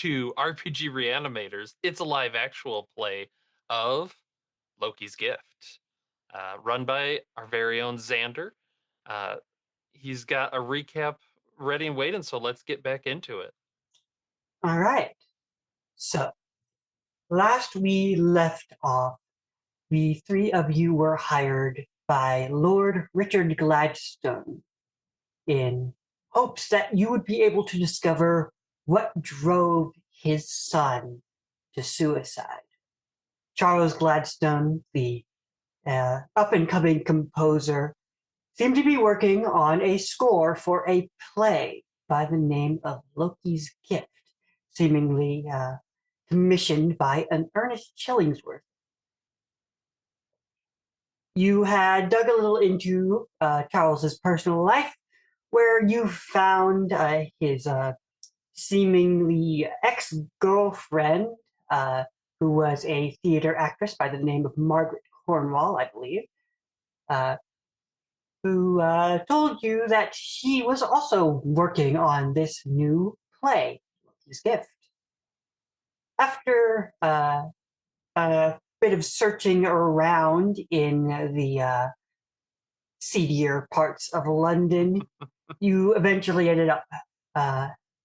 to RPG Reanimators. It's a live actual play of Loki's Gift, run by our very own Zander. Uh, he's got a recap ready and waiting, so let's get back into it. All right. So, last we left off, the three of you were hired by Lord Richard Gladstone in hopes that you would be able to discover what drove his son to suicide. Charles Gladstone, the up-and-coming composer, seemed to be working on a score for a play by the name of Loki's Gift, seemingly commissioned by an Ernest Chillingsworth. You had dug a little into Charles's personal life, where you found his seemingly ex-girlfriend, who was a theater actress by the name of Margaret Cornwall, I believe, who told you that she was also working on this new play, Loki's Gift. After a bit of searching around in the seedier parts of London, you eventually ended up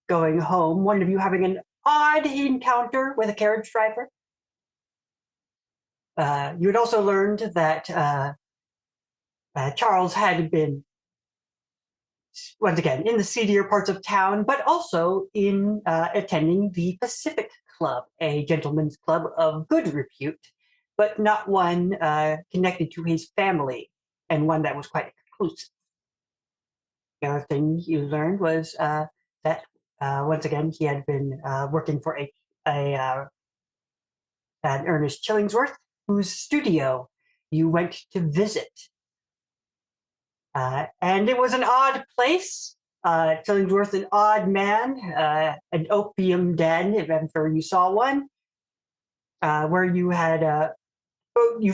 going home, one of you having an odd encounter with a carriage driver. You had also learned that Charles had been, once again, in the seedier parts of town, but also in attending the Pacific Club, a gentleman's club of good repute, but not one connected to his family, and one that was quite exclusive. The other thing you learned was that, once again, he had been working for an Ernest Chillingsworth, whose studio you went to visit. And it was an odd place. Chillingsworth, an odd man, an opium den, if ever you saw one, where you had you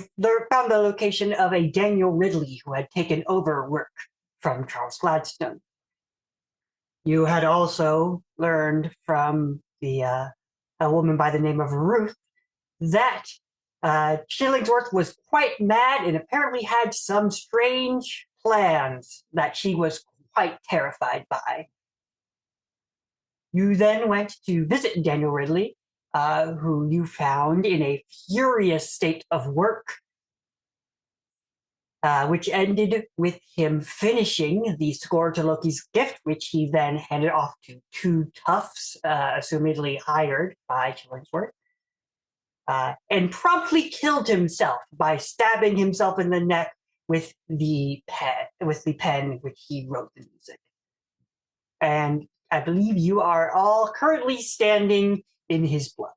found the location of a Daniel Ridley who had taken over work from Charles Gladstone. You had also learned from a woman by the name of Ruth that Chillingsworth was quite mad and apparently had some strange plans that she was quite terrified by. You then went to visit Daniel Ridley, who you found in a furious state of work, which ended with him finishing the score to Loki's Gift, which he then handed off to two toughs, assumedly hired by Chillingsworth, and promptly killed himself by stabbing himself in the neck with the pen which he wrote the music. And I believe you are all currently standing in his blood.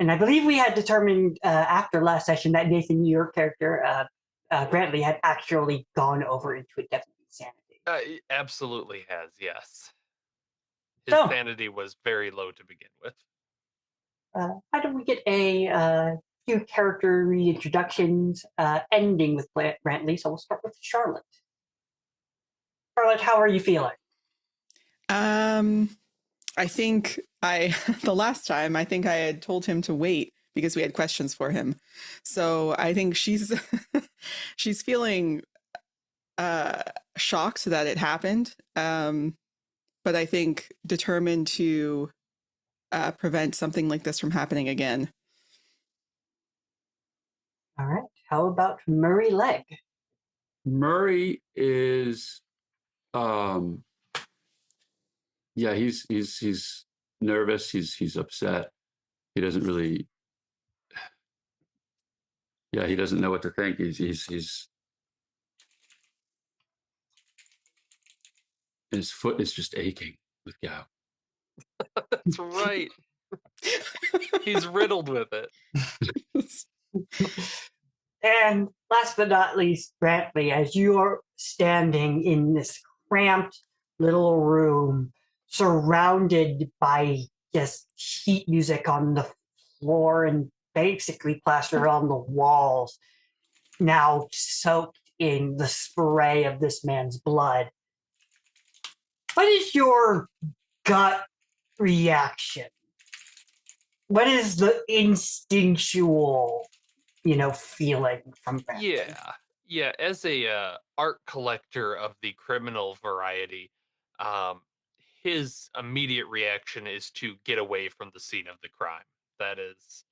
And I believe we had determined after last session that Nathan, your character, Brantley, had actually gone over into a depth of insanity. He absolutely has, yes. His sanity was very low to begin with. How do we get a few character reintroductions, ending with Brantley? So we'll start with Charlotte. Charlotte, how are you feeling? I think the last time, I think I had told him to wait because we had questions for him. So I think she's feeling shocked that it happened. But I think determined to prevent something like this from happening again. All right. How about Murray Legg? Murray is, he's nervous. He's upset. He doesn't really, he doesn't know what to think. He's his foot is just aching with gout. That's right. He's riddled with it. And last but not least, Brantley, as you're standing in this cramped little room, surrounded by just sheet music on the floor and basically plastered on the walls, now soaked in the spray of this man's blood. What is your gut reaction? What is the instinctual, feeling from Bentley? Yeah. As a art collector of the criminal variety, um, his immediate reaction is to get away from the scene of the crime. That is,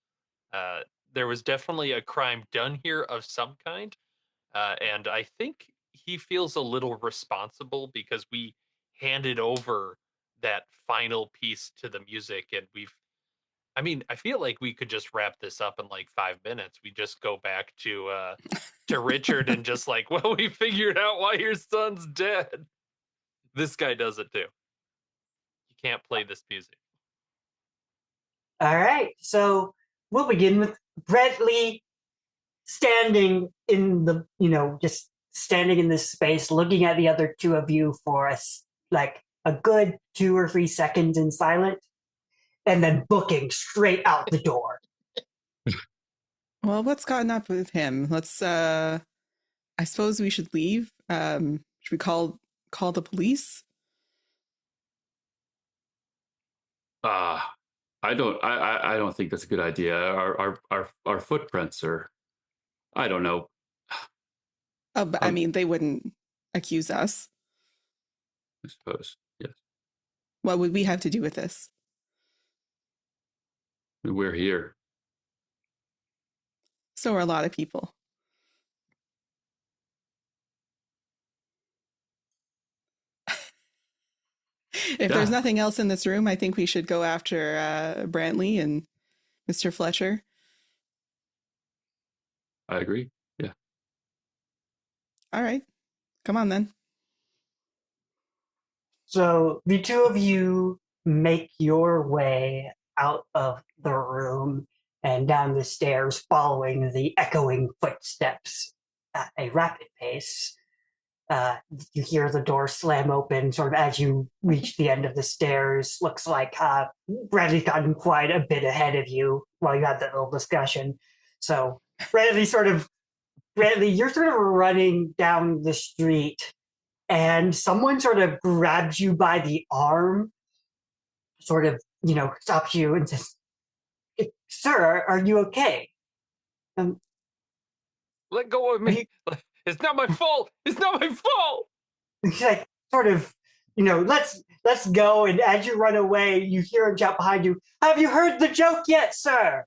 uh, there was definitely a crime done here of some kind, and I think he feels a little responsible because we handed over that final piece to the music, and I mean, I feel like we could just wrap this up in like 5 minutes. We just go back to Richard and just like, well, we figured out why your son's dead. This guy does it too. You can't play this music. All right, so we'll begin with Bentley standing in the, just standing in this space, looking at the other two of you for like a good 2 or 3 seconds in silence, and then booking straight out the door. Well, what's gotten up with him? Let's I suppose we should leave. Should we call the police? I don't think that's a good idea. Our footprints are, I don't know. Oh, but I mean, they wouldn't accuse us. I suppose. Yes. What would we have to do with this? We're here. So are a lot of people. If there's nothing else in this room, I think we should go after Brantley and Mr. Fletcher. I agree. Yeah. All right. Come on then. So the two of you make your way out of the room and down the stairs, following the echoing footsteps at a rapid pace. You hear the door slam open sort of as you reach the end of the stairs. Looks like Bradley's gotten quite a bit ahead of you while you had that little discussion. So Bradley, you're sort of running down the street, and someone sort of grabs you by the arm, sort of, stops you and says, "Sir, are you okay?" Let go of me. It's not my fault. It's not my fault. He's like, sort of, let's go. And as you run away, you hear him shout behind you, "Have you heard the joke yet, sir?"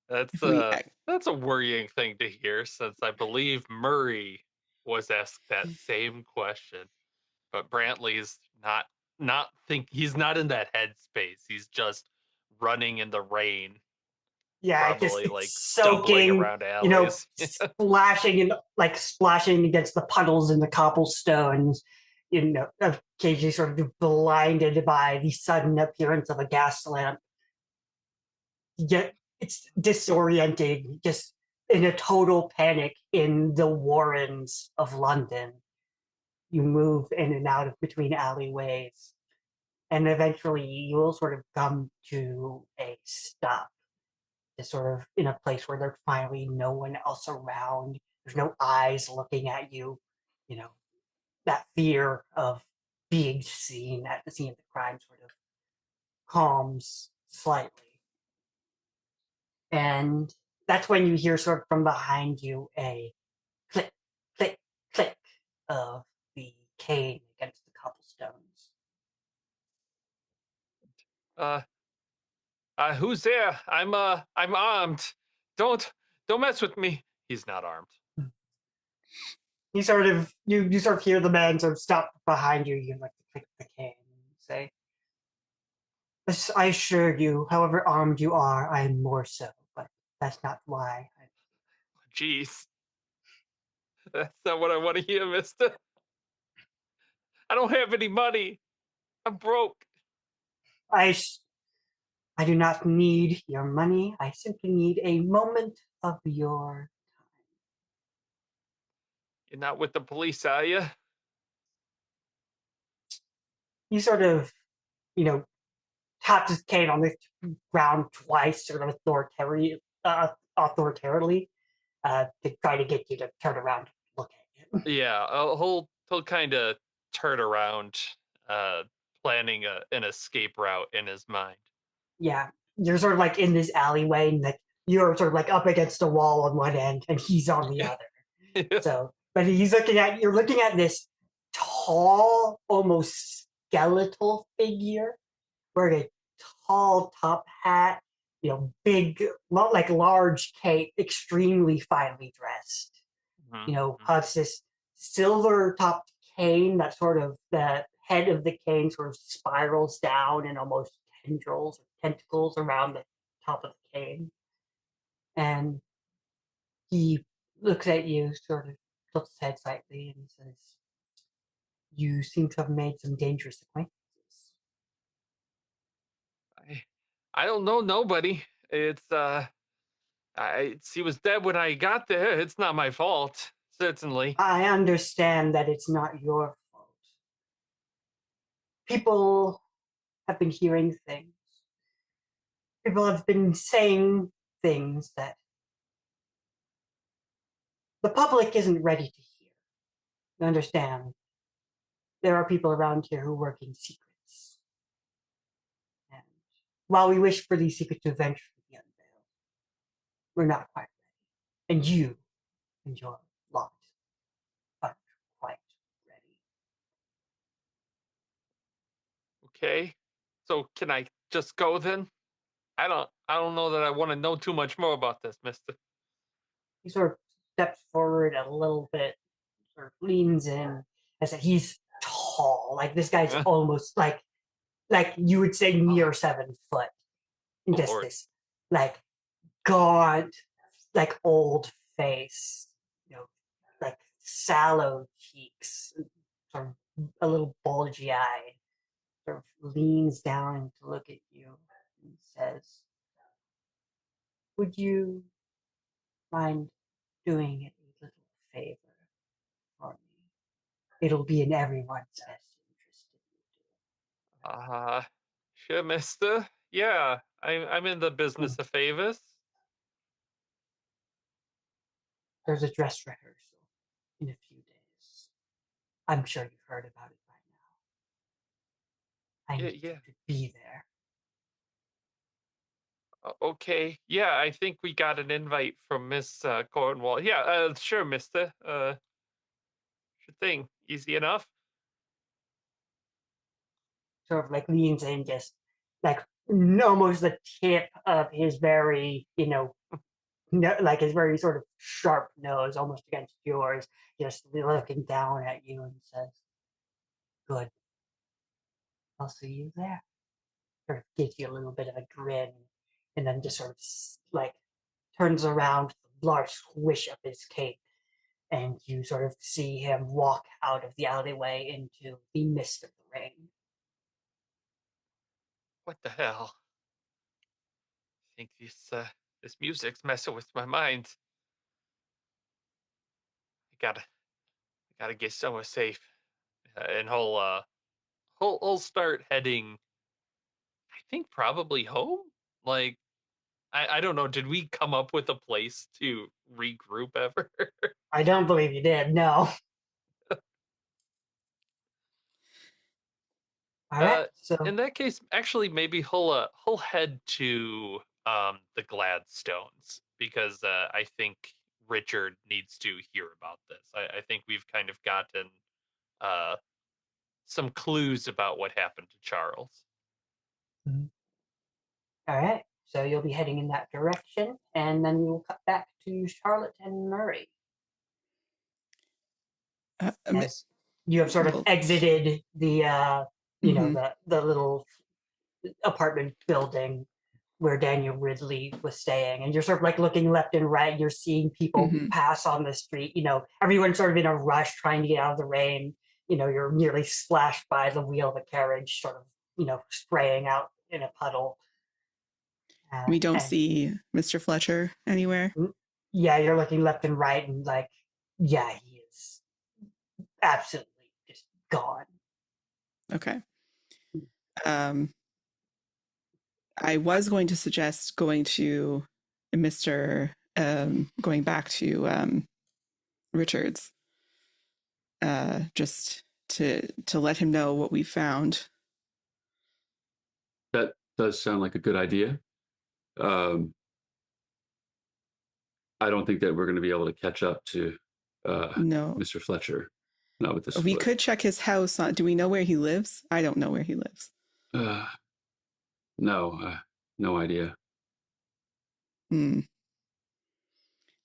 That's a worrying thing to hear, since I believe Murray was asked that same question, but Brantley's not he's not in that headspace. He's just running in the rain, Yeah, probably it's like stumbling soaking, around alleys. splashing and like splashing against the puddles and the cobblestones, occasionally sort of blinded by the sudden appearance of a gas lamp. Yet it's disorienting, just in a total panic in the warrens of London. You move in and out of between alleyways, and eventually you will sort of come to a stop, just sort of in a place where there's finally no one else around. There's no eyes looking at you. You know, that fear of being seen at the scene of the crime sort of calms slightly. And that's when you hear sort of from behind you a click, click, click of the cane against the cobblestones. uh, who's there? I'm armed. Don't don't mess with me. He's not armed. You sort of hear the man sort of stop behind you. You like to click the cane and say, "I assure you, however armed you are, I am more so. But that's not why." Jeez, that's not what I want to hear, Mister. I don't have any money. I'm broke. I do not need your money. I simply need a moment of your. You're not with the police, are you? He sort of, you know, taps his cane on the ground twice, sort of authoritatively, to try to get you to turn around and look Yeah, he'll kind of turn around, uh, planning an escape route in his mind. Yeah, you're sort of like in this alleyway, and like you're sort of like up against a wall on one end, and he's on the other. So, but you're looking at this tall, almost skeletal figure wearing a tall top hat, big, like large cape, extremely finely dressed. Mhm, mhm. Has this silver topped cane that sort of the head of the cane sort of spirals down and almost tendrils or tentacles around the top of the cane. And he looks at you, sort of tilts his head slightly, and says, "You seem to have made some dangerous acquaintances." I I don't know nobody. It's he was dead when I got there. It's not my fault, certainly. I understand that it's not your fault. People have been hearing things. People have been saying things that the public isn't ready to hear. You understand? There are people around here who work in secrets. And while we wish for these secrets to eventually be unveiled, we're not quite ready. And you and your lot aren't quite ready. Okay, so can I just go then? I don't know that I want to know too much more about this, Mister. He sort of steps forward a little bit, sort of leans in. I said, he's tall. Like this guy's Oh almost like you would say near 7 foot. And just Lord. this like gaunt, like old face, you know, like sallow cheeks, sort of a little bulgy eyed, sort of leans down to look at you and says, "Would you mind doing a little favor for me? It'll be in everyone's best interest if you Uh, sure, Mister. Yeah, I'm in the do." business of favors. There's a dress rehearsal in a few days. I'm sure you've heard about it by now. I Yeah, need you yeah. to be there. Okay. Yeah, I think we got an invite from Miss Cornwall. Yeah, sure, Mister. Sure thing. Easy enough. Sort of like leans in, just like almost the tip of his very, no, like his very sort of sharp nose almost against yours, just looking down at you and says, "Good, I'll see you there." Sort of gives you a little bit of a grin, and then just sort of like turns around, large swish of his cape, and you sort of see him walk out of the alleyway into the mist of the rain. What the hell? I think this music's messing with my mind. I gotta get somewhere safe. And he'll start heading. I think probably home. Like I don't know. Did we come up with a place to regroup ever? I don't believe you did. No. All right. uh, So in that case, actually, maybe he'll head to the Gladstones because I think Richard needs to hear about this. I think we've kind of gotten uh some clues about what happened to Charles. Mhm. All right. So you'll be heading in that direction, and then we will cut back to Charlotte and Murray Uh, um, as you have sort of well, exited the, mhm, the little apartment building where Daniel Ridley was staying, and you're sort of like looking left and right. You're seeing people mhm. pass on the street. Everyone's sort of in a rush trying to get out of the rain. You're nearly splashed by the wheel of a carriage, sort of, spraying out in a puddle. We don't And see Mr. Fletcher anywhere. yeah, you're looking left and right, and like, yeah, he is absolutely just gone. Okay. Um, I was going to suggest going to Mr. Going back to Richards just to let him know what we found. That does sound like a good idea. I don't think that we're going to be able to catch up to No, Mr. Fletcher. Not with this we foot. could check his house. Do we know where he lives? I don't know where he lives. No, no idea. Hmm.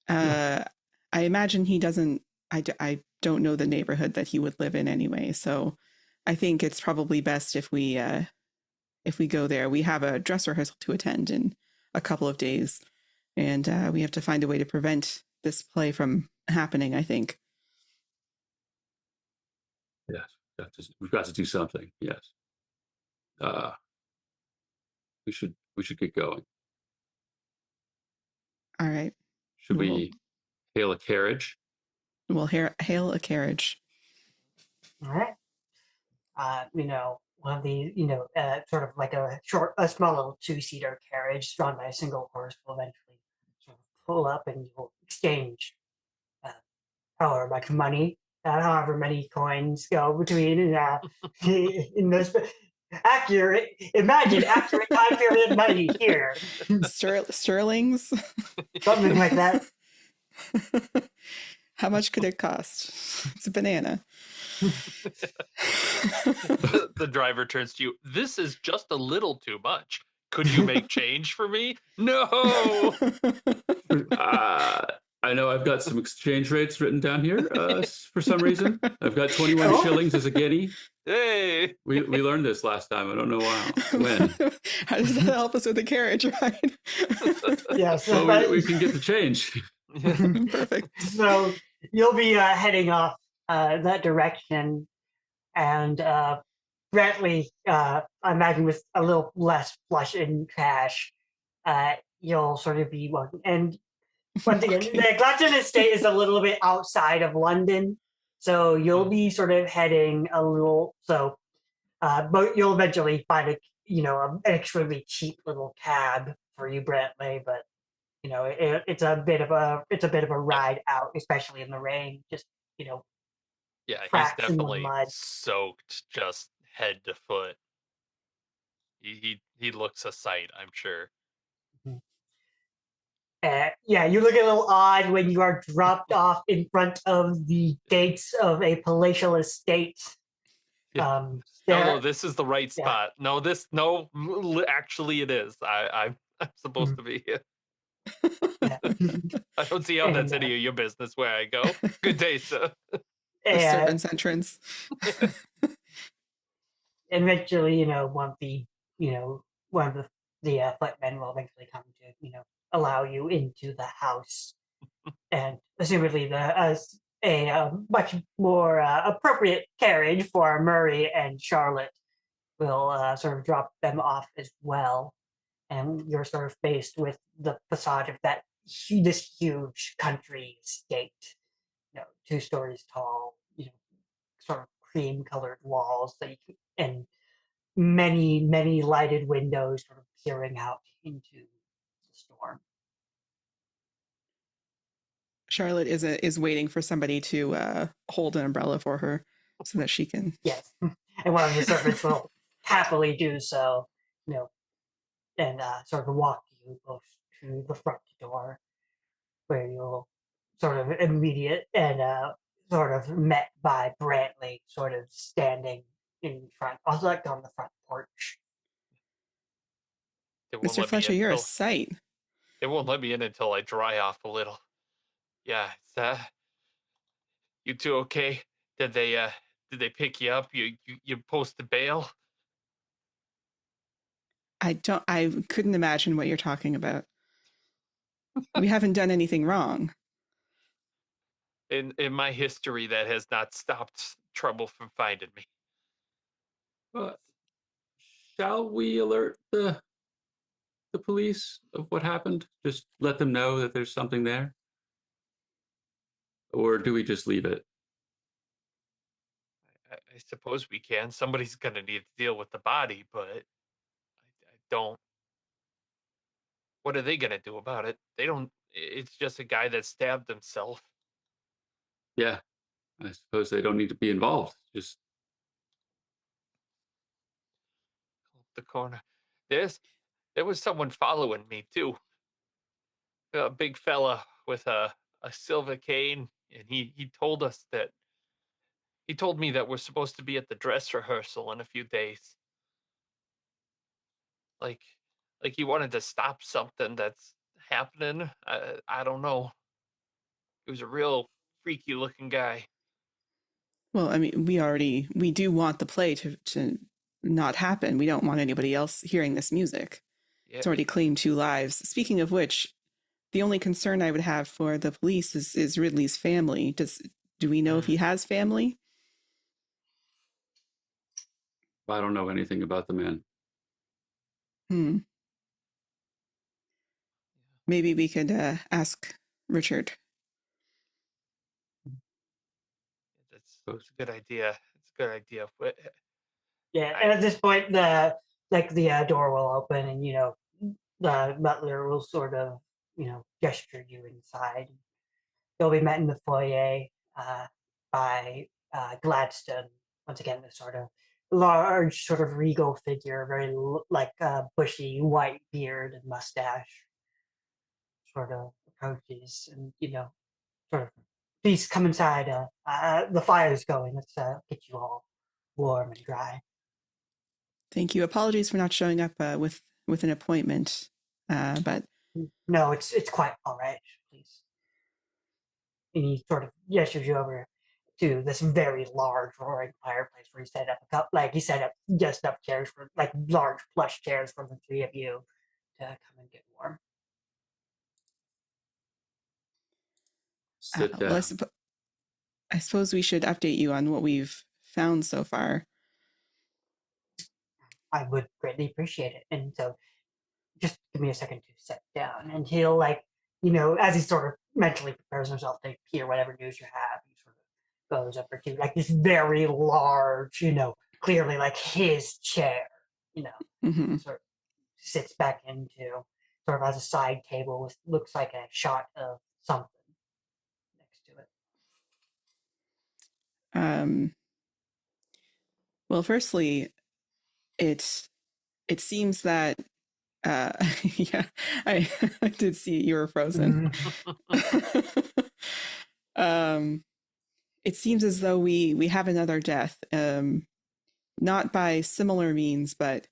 I imagine he doesn't. I don't know the neighborhood that he would live in anyway. So I think it's probably best if we go there. We have a dress rehearsal to attend in a couple of days, and we have to find a way to prevent this play from happening, I think. Yes, we've got to do something. Yes. We should get going. All right. Should we hail a carriage? We'll hail a carriage. All right. One of the, sort of like a small little two-seater carriage drawn by a single horse will eventually sort of pull up, and you'll exchange uh, however much money, however many coins go between in those accurate. Imagine accurate time period money here, Sterlings. something like that. How much could it cost? It's a banana. The driver turns to you. This is just a little too much. Could you make change for me? No. I know I've got some exchange rates written down here for some reason. I've got 21 shillings as a guinea. Hey. We learned this last time. I don't know when. How does that help us with the carriage ride? Yeah, so well, we can get the change. Perfect. So you'll be heading off that direction, and Brantley, I imagine with a little less flush in cash, you'll sort of be walking. And once again, the Gladstone estate is a little bit outside of London, so you'll be sort of heading a little. So, but you'll eventually find an extremely cheap little cab for you, Brantley. But it's a bit of a ride out, especially in the rain. Just Yeah, he's cracks in the definitely mud. soaked just head to foot. He looks a sight, I'm sure. Yeah, you look a little odd when you are dropped off in front of the gates of a palatial estate. Yeah. No, this is the right spot. No, actually it is. I'm supposed to be here. Yeah. I don't see how that's any of your business where I go. Good day, sir. The servant's entrance. Eventually, one of the footmen will eventually come to, allow you into the house, and assumedly a much more appropriate carriage for Murray and Charlotte will sort of drop them off as well, and you're sort of faced with the facade of this huge country estate, 2 stories tall, sort of cream-colored walls and many lighted windows sort of peering out into the storm. Charlotte is waiting for somebody to hold an umbrella for her so that she can. Yes, and one of the servants will happily do so, and sort of walk you both to the front door, where you'll sort of immediate and sort of met by Brantley, sort of standing in front, also like on the front porch. Mr. Fletcher, you're a sight. They won't let me in until I dry off a little. Yeah, you two okay? Did they pick you up? You posted bail? I couldn't imagine what you're talking about. We haven't done anything wrong. In my history, that has not stopped trouble from finding me. Shall we alert the police of what happened? Just let them know that there's something there? Or do we just leave it? I suppose we can. Somebody's gonna need to deal with the body, but I don't. What are they gonna do about it? They don't. It's just a guy that stabbed himself. Yeah. I suppose they don't need to be involved. Just The corner. There was someone following me too. A big fella with a silver cane, and he told me that we're supposed to be at the dress rehearsal in a few days. Like like he wanted to stop something that's happening. I don't know. He was a real freaky looking guy. Well, I mean, we do want the play to not happen. We don't want anybody else hearing this music. Yeah, It's already claimed 2 lives. Speaking of which, the only concern I would have for the police is Ridley's family. Do we know if he has family? I don't know anything about the man. Maybe we could ask Richard. That's a good idea. It's a good idea. But Yeah, and at this point, the door will open, and the butler will sort of gesture you inside. You'll be met in the foyer by Gladstone. Once again, this sort of large, sort of regal figure, very like bushy white beard and mustache, sort of approaches, and sort of, please come inside. The fire's going. Let's get you all warm and dry. Thank you. Apologies for not showing up with an appointment, but No, it's quite all right. Please. And he sort of gestures you over to this very large roaring fireplace where he set up he set up just enough chairs for like large plush chairs for the three of you to come and get warm. Sit down. well, I suppose we should update you on what we've found so far. I would greatly appreciate it. And so just give me a second to sit down. And he'll as he sort of mentally prepares himself to hear whatever news you have, he sort of goes over to like this very large, clearly like his chair, sort of sits back into, sort of has a side table with looks like a shot of something next to it. Well, firstly, it seems that yeah, I I did see you were frozen. It seems as though we have another death, not by similar means, but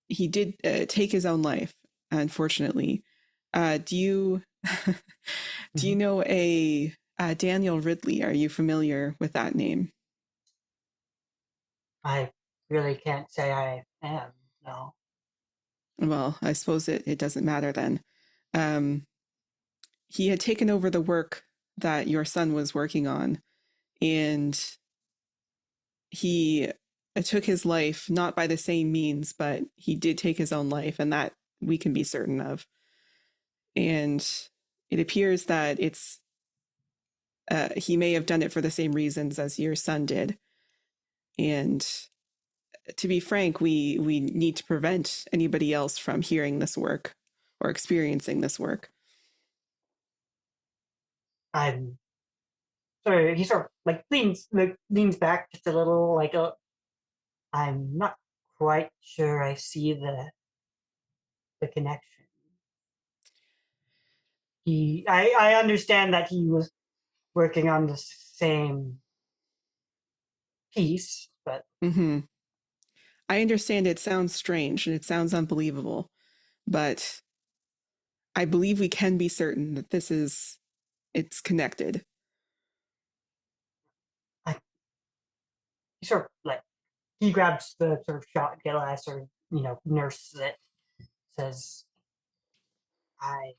he did take his own life, unfortunately. Do you do you know a Daniel Ridley? Are you familiar with that name? I really can't say I am, no. Well, I suppose it doesn't matter then. He had taken over the work that your son was working on, and he took his life not by the same means, but he did take his own life, and that we can be certain of. And it appears that he may have done it for the same reasons as your son did. And to be frank, we need to prevent anybody else from hearing this work or experiencing this work. I'm sorry. He sort of leans back just a little, I'm not quite sure I see the connection. I understand that he was working on the same piece, but I understand it sounds strange and it sounds unbelievable, but I believe we can be certain that it's connected. he sort of he grabs the sort of shot glass or nurses it, says, "I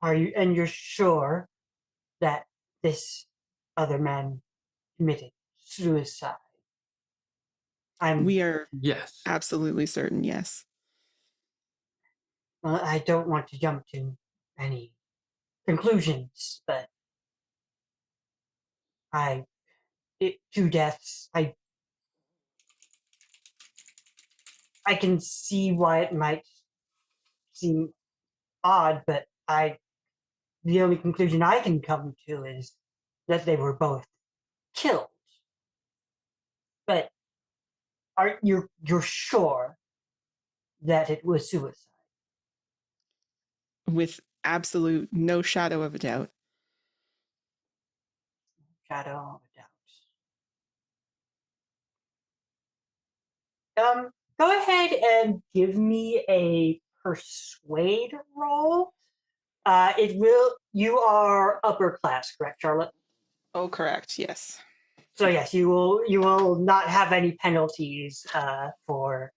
are you and you're sure that this other man committed suicide?" We are Yes. absolutely certain, yes. Well, I don't want to jump to any conclusions, but 2 deaths. I can see why it might seem odd, but I the only conclusion I can come to is that they were both killed. But you're sure that it was suicide? With absolute no shadow of a doubt. Shadow of a doubt. Go ahead and give me a persuade roll. It will. You are upper class, correct, Charlotte? Oh, correct. Yes. So yes, you will. You will not have any penalties for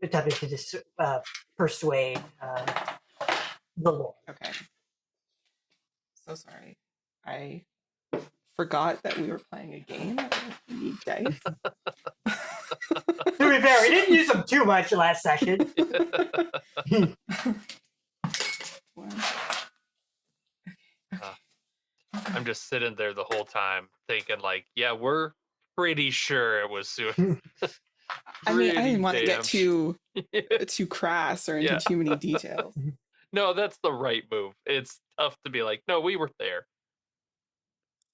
attempting to persuade the Lord. Okay. So sorry. I forgot that we were playing a game. We need dice. To be fair, we didn't use them too much last session. One. I'm just sitting there the whole time thinking, like, yeah, we're pretty sure it was suicide. I mean, I didn't want to Damn get too crass or into Yeah. too many details. No, that's the right move. It's tough to be like, no, we were there.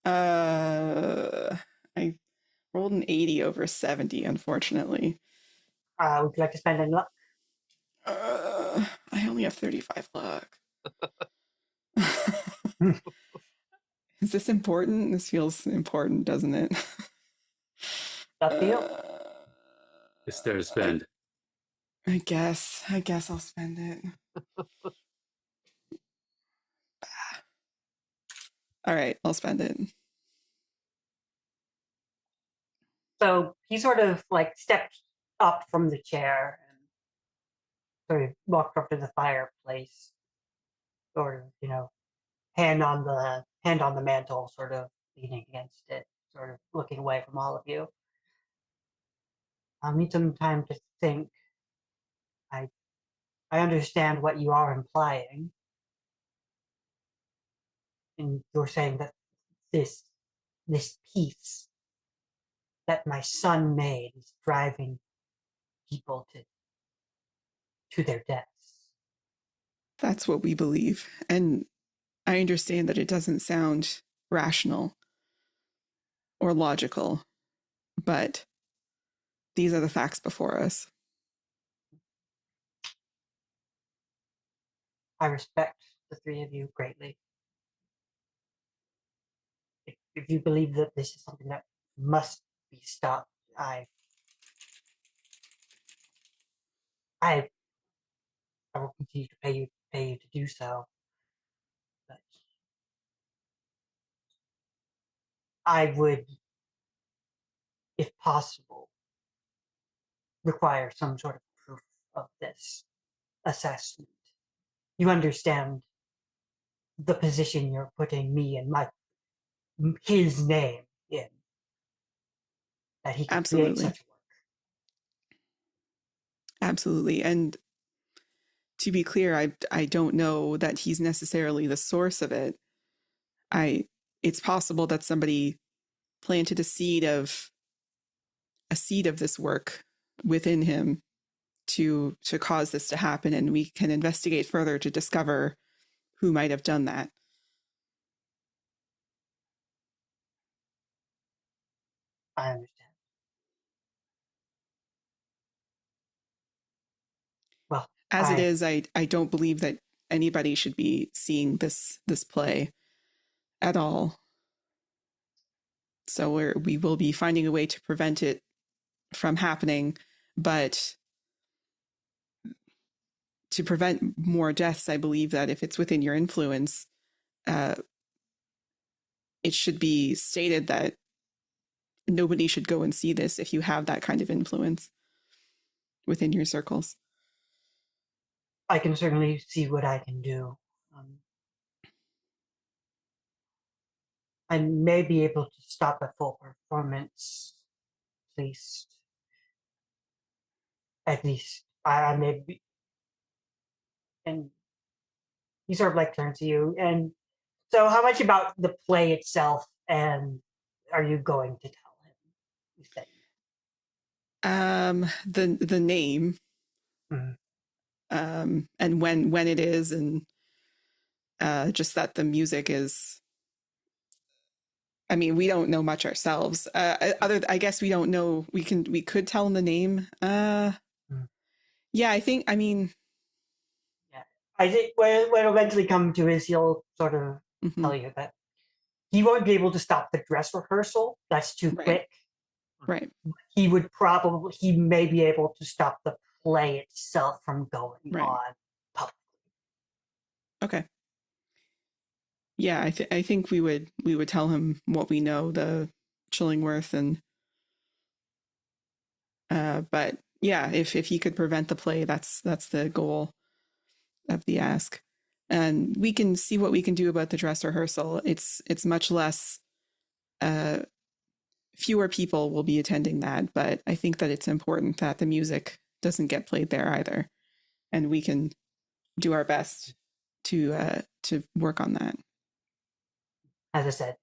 I rolled an 80 over 70, unfortunately. Would you like to spend any luck? I only have 35 luck. Is this important? This feels important, doesn't it? Up to you. It's there to spend. I guess I'll spend it. All right, I'll spend it. So he sort of like stepped up from the chair and sort of walked up to the fireplace, sort of, hand on the mantle, sort of leaning against it, sort of looking away from all of you. I'll need some time to think. I understand what you are implying. And you're saying that this piece that my son made is driving people to their deaths. That's what we believe. And I understand that it doesn't sound rational or logical, but these are the facts before us. I respect the three of you greatly. If you believe that this is something that must be stopped, I will continue to pay you to do so. But I would, if possible, require some sort of proof of this assessment. You understand the position you're putting me and his name in, that he could create Absolutely. such work. Absolutely. And to be clear, I don't know that he's necessarily the source of it. It's possible that somebody planted a seed of this work within him to cause this to happen, and we can investigate further to discover who might have done that. I understand. Well, As it is, I don't believe that anybody should be seeing this play at all. So we will be finding a way to prevent it from happening, but to prevent more deaths, I believe that if it's within your influence, it should be stated that nobody should go and see this if you have that kind of influence within your circles. I can certainly see what I can do. I may be able to stop a full performance, at least. At least I may be. And he sort of like turns to you. And so, how much about the play itself? And are you going to tell him? You said. The name, Mhm. and when it is, and just that the music is. I mean, we don't know much ourselves. I guess we don't know. We could tell him the name. Yeah, I think. I mean, Yeah. I think when it'll eventually come to is he'll sort of tell you that he won't be able to stop the dress rehearsal. That's too Right. quick. Right. He may be able to stop the play itself from going Right. on publicly. Okay. Yeah, I think we would tell him what we know, the Chillingworth, and but yeah, if he could prevent the play, that's the goal of the ask, and we can see what we can do about the dress rehearsal. It's much less. Fewer people will be attending that, but I think that it's important that the music doesn't get played there either, and we can do our best to work on that. As I said,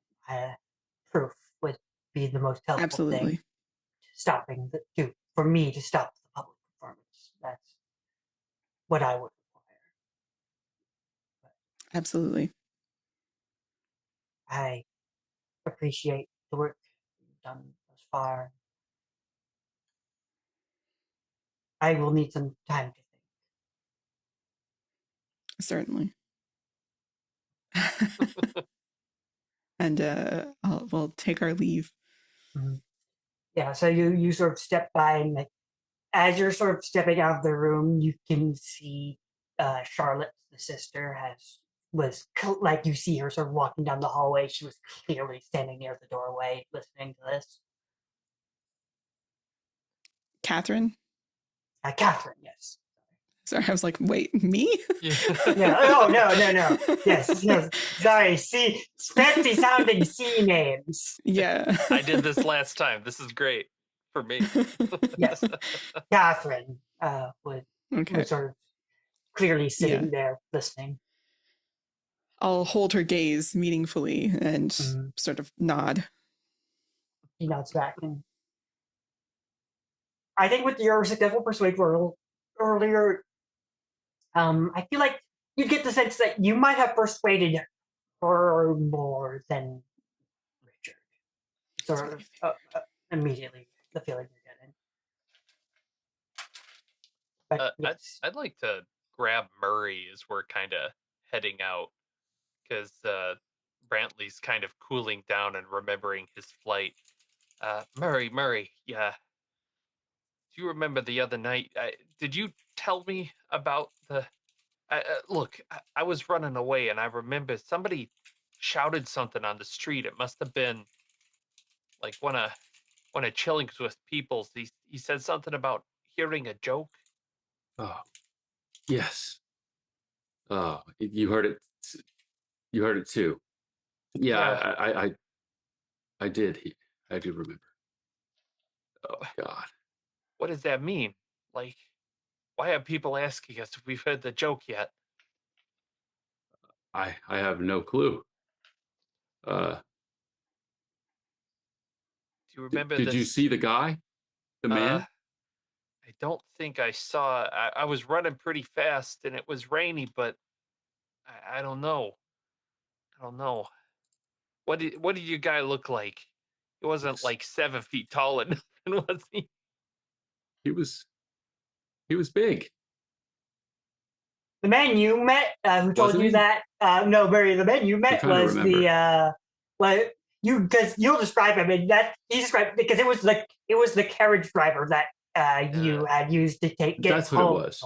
proof would be the most helpful Absolutely. thing. For me to stop the public performance. That's what I would require. Absolutely. I appreciate the work you've done thus far. I will need some time to think. Certainly. And we'll take our leave. Mm-hmm. Yeah, so you sort of step by, and like as you're sort of stepping out of the room, you can see Charlotte, the sister, like you see her sort of walking down the hallway. She was clearly standing near the doorway listening to this. Catherine? Catherine, yes. Sorry, I was like, wait, me? Yeah. No. Yes, no. Sorry, see, fancy sounding C names. Yeah. I did this last time. This is great for me. Yes, Catherine was sort of clearly sitting there listening. I'll hold her gaze meaningfully and sort of nod. He nods back, and I think with your successful persuade roll earlier, I feel like you get the sense that you might have persuaded her more than Richard. Sort of immediately, the feeling you're getting. But yes. I'd like to grab Murray as we're kind of heading out, because Brantley's kind of cooling down and remembering his flight. Murray, yeah. Do you remember the other night? Did you tell me about the? Look, I was running away, and I remember somebody shouted something on the street. It must have been like one of Chillingworth people's. He said something about hearing a joke. Oh, yes. Oh, you heard it. You heard it too. Yeah. I did. I do remember. Oh God. What does that mean? Like, why are people asking us if we've heard the joke yet? I have no clue. Do you remember did this? you see the guy? The man? I don't think I saw. I was running pretty fast, and it was rainy, but I don't know. I don't know. What did your guy look like? He wasn't like 7 feet tall or nothing, was he? He was big. The man you met, who told Wasn't you he? that, no, Barry, the man you met trying to was remember. because you'll describe him, and that he described because it was the carriage driver that you had used to get That's home. what it was.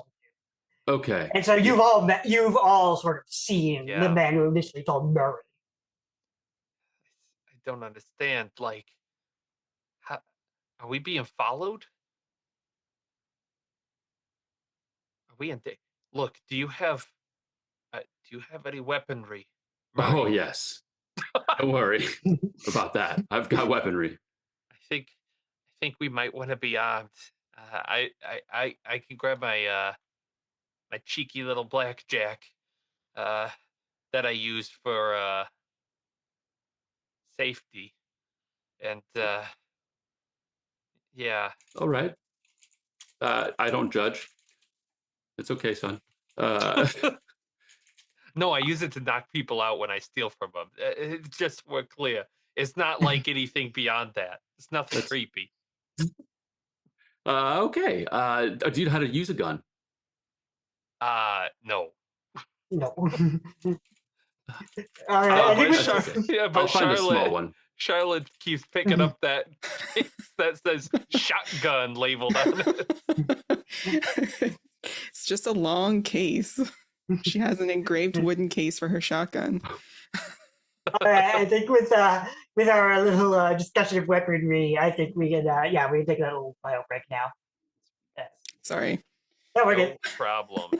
Okay. And so you've all sort of seen the man who initially told Murray. I don't understand. Like, how are we being followed? Are we in? Look, do you have any weaponry? Murray? Oh yes. Don't worry about that. I've got weaponry. I think we might want to be armed. I can grab my my cheeky little blackjack that I use for safety, and yeah. All right. I don't judge. It's okay, son. No, I use it to knock people out when I steal from them. It's just we're clear. It's not like anything beyond that. It's nothing That's creepy. okay. Do you know how to use a gun? No. No. All right. I think But with That's okay. Yeah, I'll but find a small Charlotte, one. Charlotte keeps picking up that case that says shotgun labeled on it. It's just a long case. She has an engraved wooden case for her shotgun. all right, I think with our little discussion of weaponry, I think we can we can take a little bio break now. Sorry. Yeah, we're No good. problem.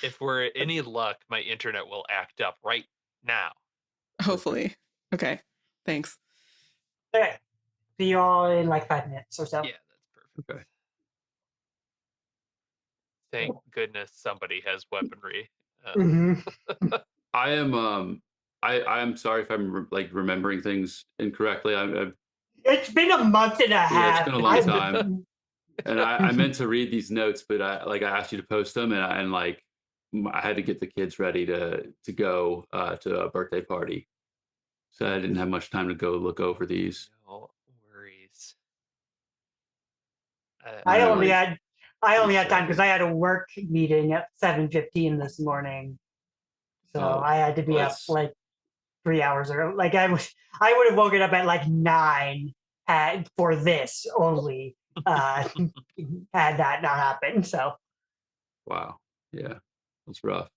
If we're any luck, my internet will act up right now. Hopefully. Okay. Thanks. All right. See you all in like 5 minutes or so. Yeah, that's perfect. Okay. Thank goodness somebody has weaponry. Mhm. I am I am sorry if I'm like remembering things incorrectly. It's been a month and a half. it's been a long time. And I meant to read these notes, but I asked you to post them, and I had to get the kids ready to go to a birthday party, so I didn't have much time to go look over these. No worries. I only Anyways, had time because I had a work meeting at 7:15 this morning, so Oh, I had to be well, up that's- like 3 hours early. Like I would have woken up at like 9 for this only. Had that not happened, so wow, yeah, that's rough.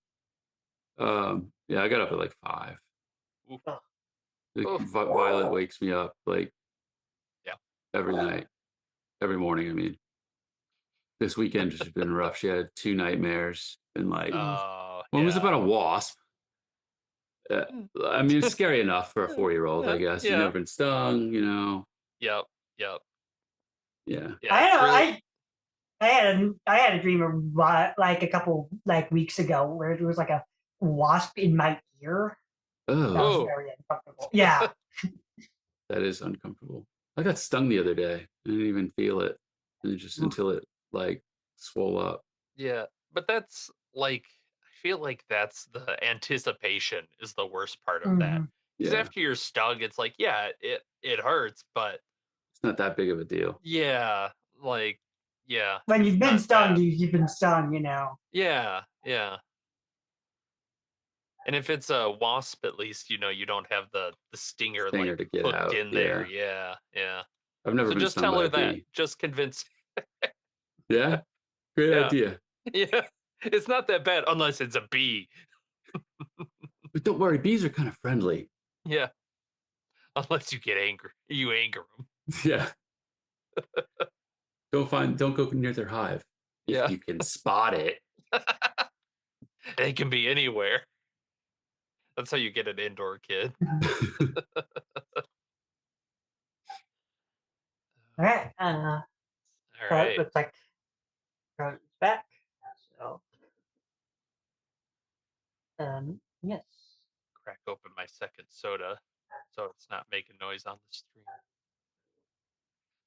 Yeah, I got up at like 5. Oof. Like, Oof. Violet wakes me up like Yeah. every night, every morning. I mean, this weekend has been rough. She had 2 nightmares, and like one was about a wasp. I mean, it's scary enough for a 4-year-old, I guess. You've Yeah. never been stung, you know. Yep. Yeah. Yeah. I It's know. really, I had a dream of like a couple like weeks ago where there was like a wasp in my ear. That was Oh, very uncomfortable. Yeah. that is uncomfortable. I got stung the other day. I didn't even feel it, and it just until it like swole up. yeah. But that's like, I feel like that's the anticipation is the worst part of that. Mhm. Because Yeah, after you're stung, it's like, yeah, it hurts, but it's not that big of a deal. yeah, like, yeah, When it's you've been not stung, bad. you've been stung. You know. Yeah, yeah. And if it's a wasp, at least you don't have the stinger like Stinger to get hooked out. in there. Yeah, Yeah, yeah. I've never So been just stung tell by her a that. bee. Just convince. Yeah, great Yeah, idea. yeah. It's not that bad unless it's a bee. But don't worry, bees are kind of friendly. Yeah, unless you get angry, you anger them. Yeah, don't go near their hive if Yeah, you can spot it. they can be anywhere. That's how you get an indoor kid. All right. All So it right. looks like Charlotte's back. So yes. Crack open my second soda, so it's not making noise on the stream.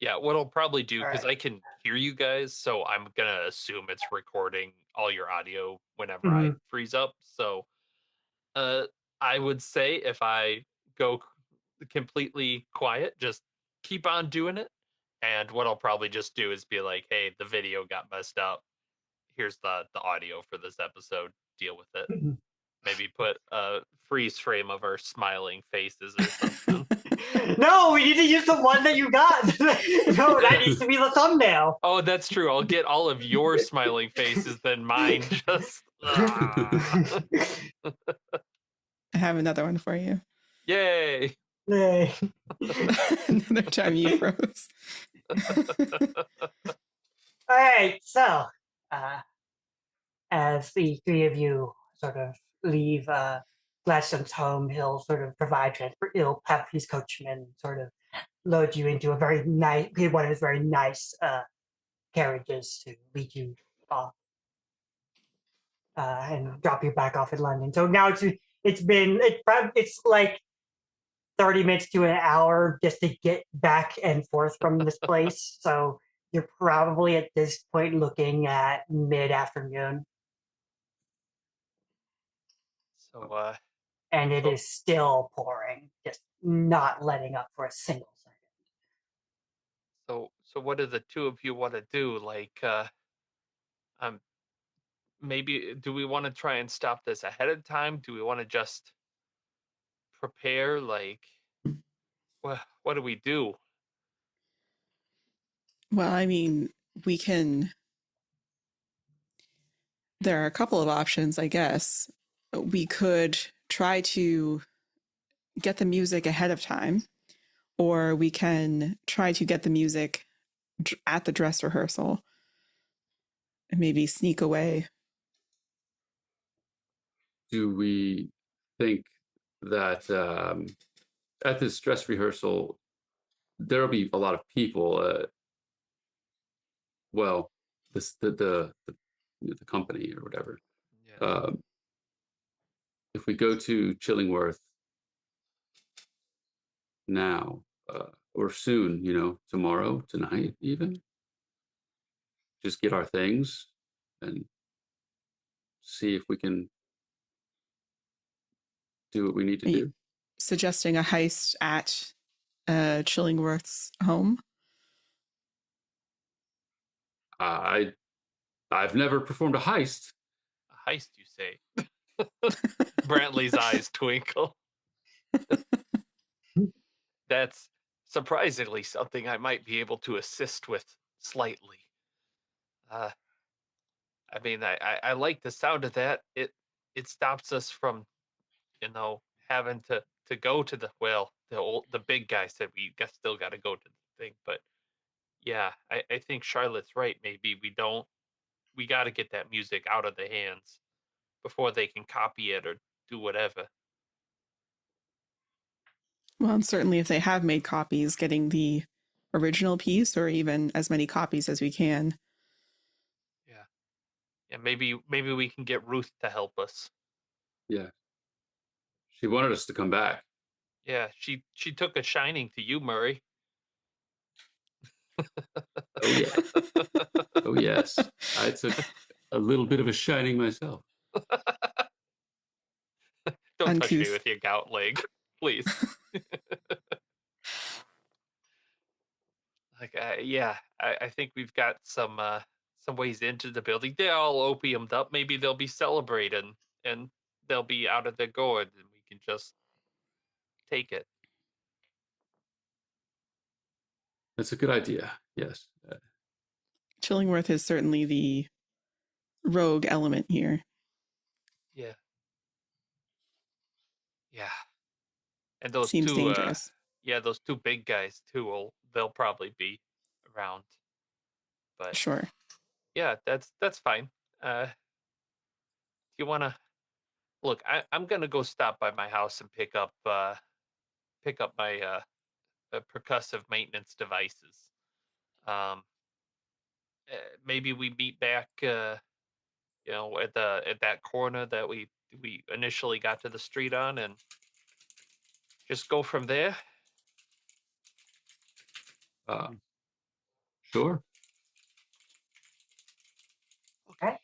Yeah, what I'll probably do All because right. I can hear you guys, so I'm gonna assume it's recording all your audio whenever I Mhm. freeze up. So, uh, I would say if I go completely quiet, just keep on doing it. And what I'll probably just do is be like, "Hey, the video got messed up. Here's the audio for this episode. Deal with it." Maybe put a freeze frame of our smiling faces or something. No, we need to use the one that you got. No, that needs to be the thumbnail. Oh, that's true. I'll get all of your smiling faces, then mine just. I have another one for you. Yay! Yay. Another time you froze. All right, so as the three of you sort of leave Gladstone's home, he'll sort of provide transport. He'll have his coachman sort of load you into a very nice, one of his very nice carriages to lead you off and drop you back off in London. So now it's like 30 minutes to an hour just to get back and forth from this place. So you're probably at this point looking at mid-afternoon. So and it so is still pouring, just not letting up for a single second. so what do the two of you want to do? Like um maybe do we want to try and stop this ahead of time? Do we want to just prepare? Like what do we do? Well, I mean, we can. There are a couple of options, I guess. We could try to get the music ahead of time, or we can try to get the music at the dress rehearsal and maybe sneak away. Do we think that at this dress rehearsal there'll be a lot of people? Well, this the company or whatever. Yeah. Um, if we go to Chillingworth now or soon, tomorrow, tonight, even, just get our things and see if we can do what we need to Are you do. suggesting a heist at Chillingworth's home? I've never performed a heist. A heist, you say? Brantley's eyes twinkle. That's surprisingly something I might be able to assist with slightly. Uh, I mean, I like the sound of that. It stops us from, having to go to the big guy said still got to go to the thing. But yeah, I think Charlotte's right. Maybe we got to get that music out of the hands before they can copy it or do whatever. Well, and certainly if they have made copies, getting the original piece or even as many copies as we can. Yeah, yeah. Maybe we can get Ruth to help us. Yeah. She wanted us to come back. Yeah, she took a shining to you, Murray. Oh, yeah. Oh, yes. I took a little bit of a shining myself. Don't touch me Uncouth. with your gout leg, please. Like, yeah, I think we've got some ways into the building. They're all opiumed up. Maybe they'll be celebrating and they'll be out of their gourd, and we can just take it. That's a good idea. Yes. Chillingworth is certainly the rogue element here. Yeah, yeah. And those Seems two, dangerous. yeah, those two big guys too. They'll probably be around. But Sure. yeah, that's fine. Do you want to look? I'm gonna go stop by my house and pick up my percussive maintenance devices. Um, Maybe we meet back, at that corner that we initially got to the street on, and just go from there. Uh, sure. Okay.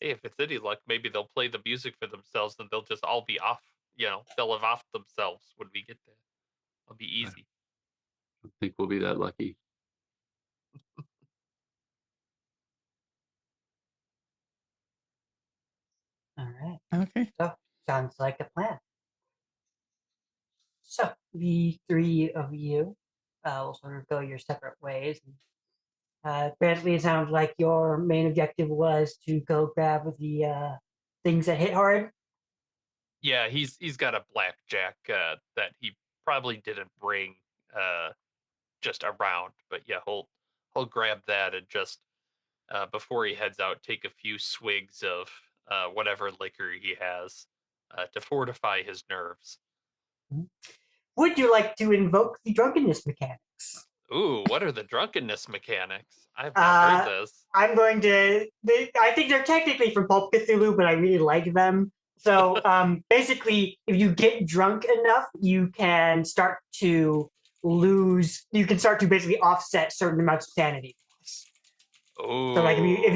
Hey, if it's any luck, maybe they'll play the music for themselves, and they'll just all be off. They'll have off themselves when we get there. It'll be I easy. don't think we'll be that lucky. All right. Okay. So, sounds like a plan. So, the three of you will sort of go your separate ways. Apparently, it sounds like your main objective was to go grab the things that hit hard. Yeah, he's got a blackjack that he probably didn't bring uh, just around, but yeah, he'll grab that and just before he heads out, take a few swigs of whatever liquor he has to fortify his nerves. Would you like to invoke the drunkenness mechanics? Ooh, what are the drunkenness mechanics? I've not heard Uh, this. I'm going to. I think they're technically from Pulp Cthulhu, but I really like them. So basically, if you get drunk enough, you can start to lose. You can start to basically offset certain amounts of sanity loss. So like if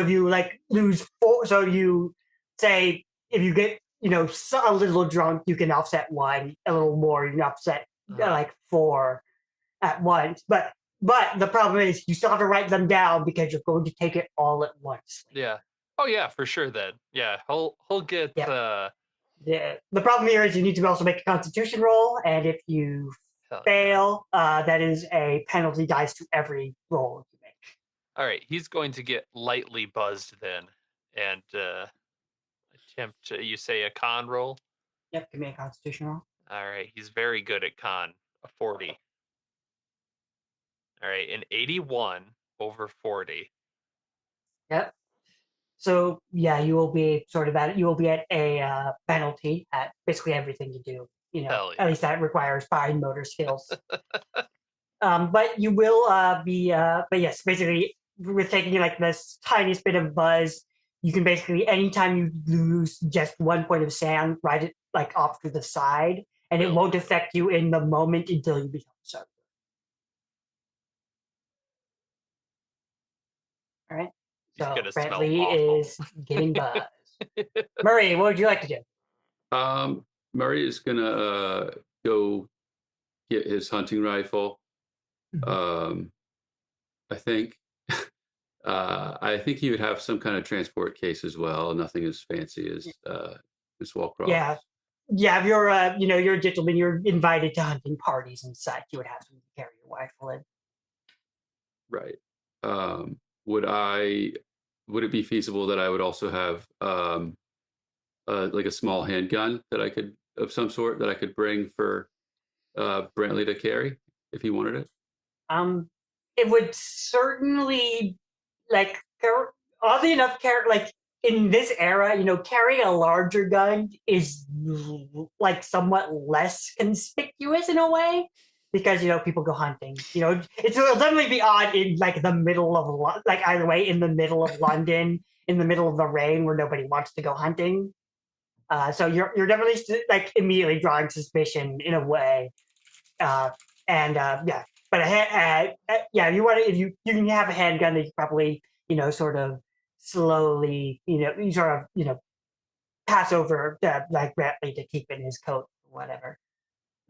you like lose 4, so you say if you get a little drunk, you can offset 1. A little more, you can offset Uh, like 4 at once. But the problem is you still have to write them down because you're going to take it all at once. yeah. Oh yeah, for sure. Then yeah, he'll get. Yeah. The problem here is you need to also make a Constitution roll, and if you Hell yeah. fail, that is a penalty dice to every roll you make. All right, he's going to get lightly buzzed then, and attempt. You say a con roll. Yep, give me a Constitution roll. All right, he's very good at con. A 40. All right, an 81 over 40. Yep. So yeah, you will be at a penalty at basically everything you do. Hell At yeah. least that requires fine motor skills. But you will but yes, basically we're taking like this tiniest bit of buzz. You can basically anytime you lose just 1 point of sand, write it like off to the side, and it Cool. won't affect you in the moment until you become sober. All right. He's So gonna smell Brantley awful. is getting buzzed. Murray, what would you like to do? Murray is gonna go get his hunting rifle. I think I think he would have some kind of transport case as well. Nothing as fancy as Wallcroft. Yeah. Yeah, if you're you're a gentleman, you're invited to hunting parties and such, you would have to carry your rifle in. Right. Would it be feasible that I would also have like a small handgun that I could of some sort that I could bring for Brantley to carry if he wanted it? It would certainly like oddly enough, like in this era, carrying a larger gun is like somewhat less conspicuous in a way because people go hunting. It'll definitely be odd in like the middle of like either way in the middle of London, in the middle of the rain where nobody wants to go hunting. So you're definitely like immediately drawing suspicion in a way, and yeah. But yeah, if you can have a handgun that you probably sort of slowly you sort of pass over like Brantley to keep in his coat or whatever.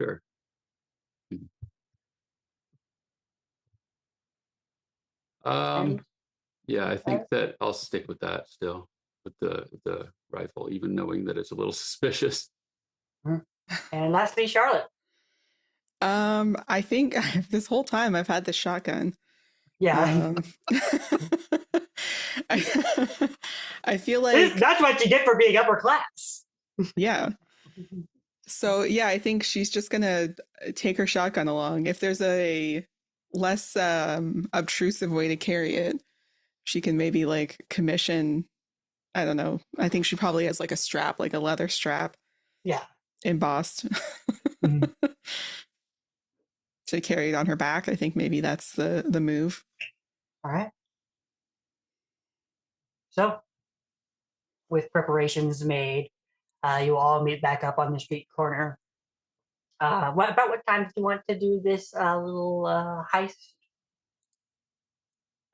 Sure. Yeah, I think that I'll stick with that still with the rifle, even knowing that it's a little suspicious. And lastly, Charlotte. I think this whole time I've had the shotgun. Yeah. I feel like that's what you get for being upper class. Yeah. So yeah, I think she's just gonna take her shotgun along. If there's a less obtrusive way to carry it, she can maybe like commission. I don't know. I think she probably has like a strap, like a leather strap. Yeah. Embossed. To carry it on her back. I think maybe that's the move. All right. So, with preparations made, you all meet back up on the street corner. What time do you want to do this little heist?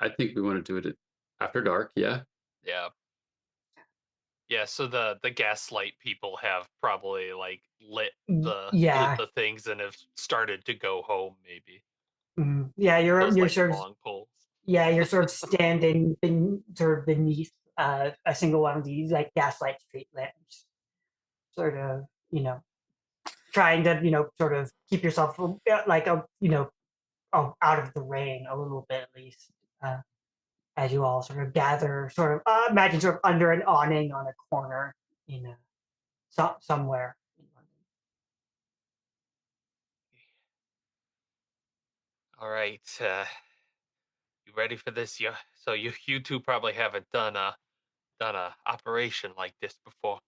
I think we want to do it after dark. Yeah. Yeah. Yeah, so the gaslight people have probably like lit the things and have started to go home maybe. Yeah, you're like sort of long poles. Yeah, you're sort of standing sort of beneath a single one of these like gaslight street lamps, sort of trying to sort of keep yourself like out of the rain a little bit at least. As you all sort of gather, sort of imagine sort of under an awning on a corner, somewhere in London. All right, you ready for this? So you two probably haven't done a operation like this before.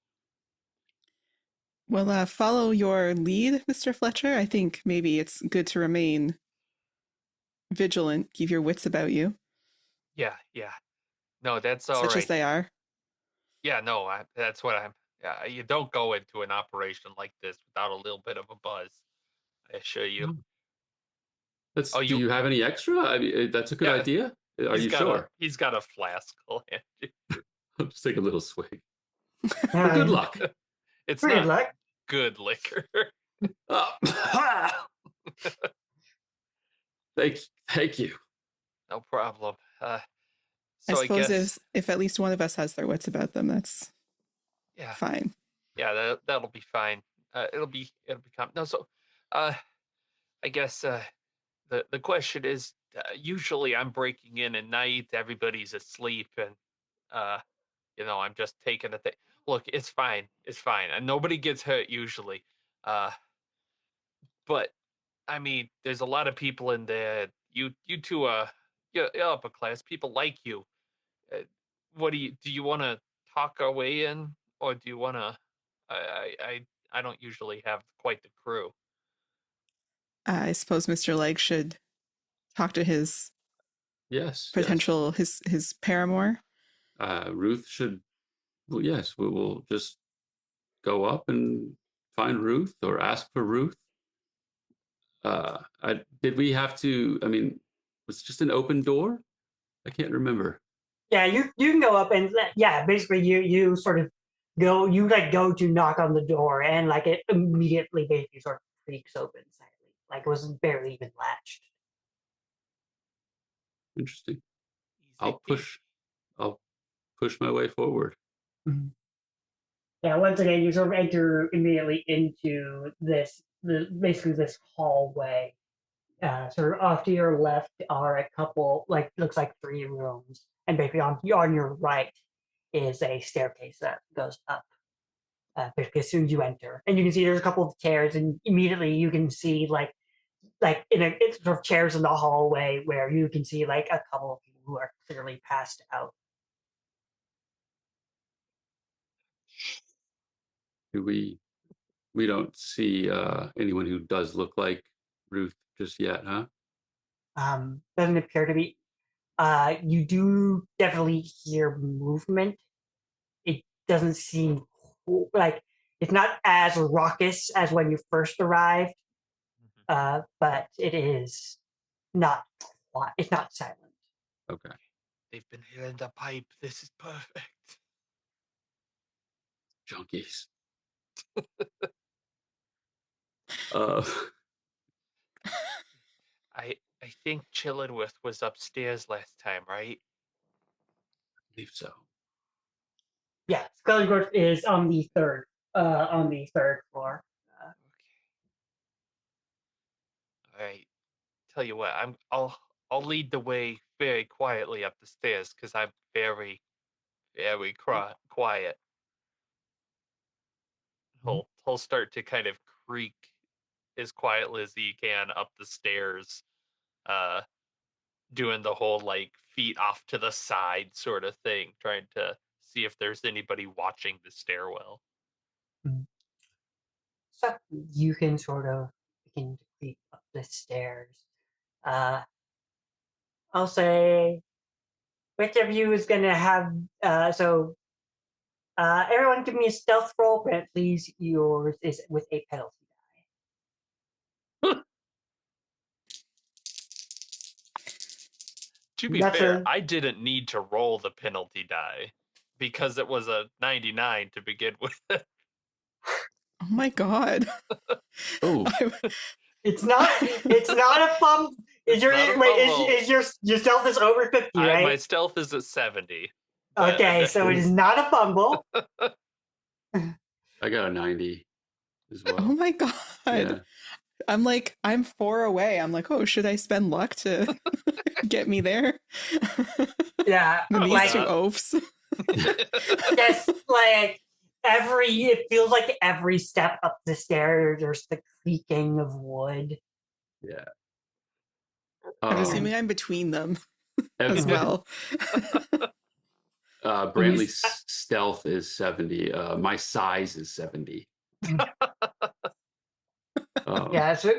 Well, follow your lead, Mr. Fletcher. I think maybe it's good to remain vigilant, keep your wits about you. Yeah. No, that's all Such right. as they are. Yeah, no, that's what I'm. Yeah, you don't go into an operation like this without a little bit of a buzz. I assure you. Do you have any extra? I mean, that's a good idea. Are you sure? He's got a flask. He'll hand you. I'll just take a little swig. Well, good luck. It's Good not luck. good liquor. Thank you. No problem. I So I suppose guess if at least one of us has their wits about them, that's yeah, fine. yeah, that'll be fine. It'll be no. So, I guess the question is, usually I'm breaking in at night, everybody's asleep, and I'm just taking a thing. Look, it's fine, and nobody gets hurt usually. Uh, but I mean, there's a lot of people in there. You two you're upper class. People like you. Uh, what do you want to talk our way in, or do you want to? I don't usually have quite the crew. I suppose Mr. Legg should talk to his Yes. potential his paramour. Ruth should. Well, yes, we will just go up and find Ruth or ask for Ruth. Did we have to? I mean, was it just an open door? I can't remember. Yeah, you can go up and basically you sort of go to knock on the door and like it immediately basically sort of creaks open silently, like it was barely even latched. Interesting. Easy peasy. I'll push my way forward. Mhm. Yeah, once again, you sort of enter immediately into basically this hallway. Sort of off to your left are a couple, like looks like 3 rooms, and basically on your right is a staircase that goes up. Basically, as soon as you enter, and you can see there's a couple of chairs, and immediately you can see like it's sort of chairs in the hallway where you can see like a couple of people who are clearly passed out. Do we don't see anyone who does look like Ruth just yet, huh? Doesn't appear to be. You do definitely hear movement. It doesn't seem like it's not as raucous as when you first arrived, but it is not. It's not silent. Okay. They've been hearing the pipe. This is perfect. Junkies. uh, I think Chillingworth was upstairs last time, right? I believe so. Yeah, Chillingworth is on the third floor. All right. Tell you what, I'll lead the way very quietly up the stairs because I'm very very quiet. Mhm. He'll start to kind of creak as quietly as he can up the stairs, uh, doing the whole like feet off to the side sort of thing, trying to see if there's anybody watching the stairwell. Mhm. So you can sort of begin to creep up the stairs. Uh, I'll say, which of you is going to have? Everyone, give me a stealth roll, but please, yours is with a penalty. To be That's fair, a I didn't need to roll the penalty die because it was a 99 to begin with. Oh my god. Oh, It's not. It's not a fumble. Is your Not a wait? fumble. Is your stealth is over 50, My right? stealth is at 70. But Okay, so it is not a fumble. I got a 90 as well. Oh my god. Yeah. I'm 4 away. I'm like, oh, should I spend luck to get me there? Yeah, And these like two oafs. yes, like it feels like every step up the stairs, there's the creaking of wood. Yeah. I'm assuming I'm between them as well. Brantley's stealth is 70. My size is 70. Yeah, so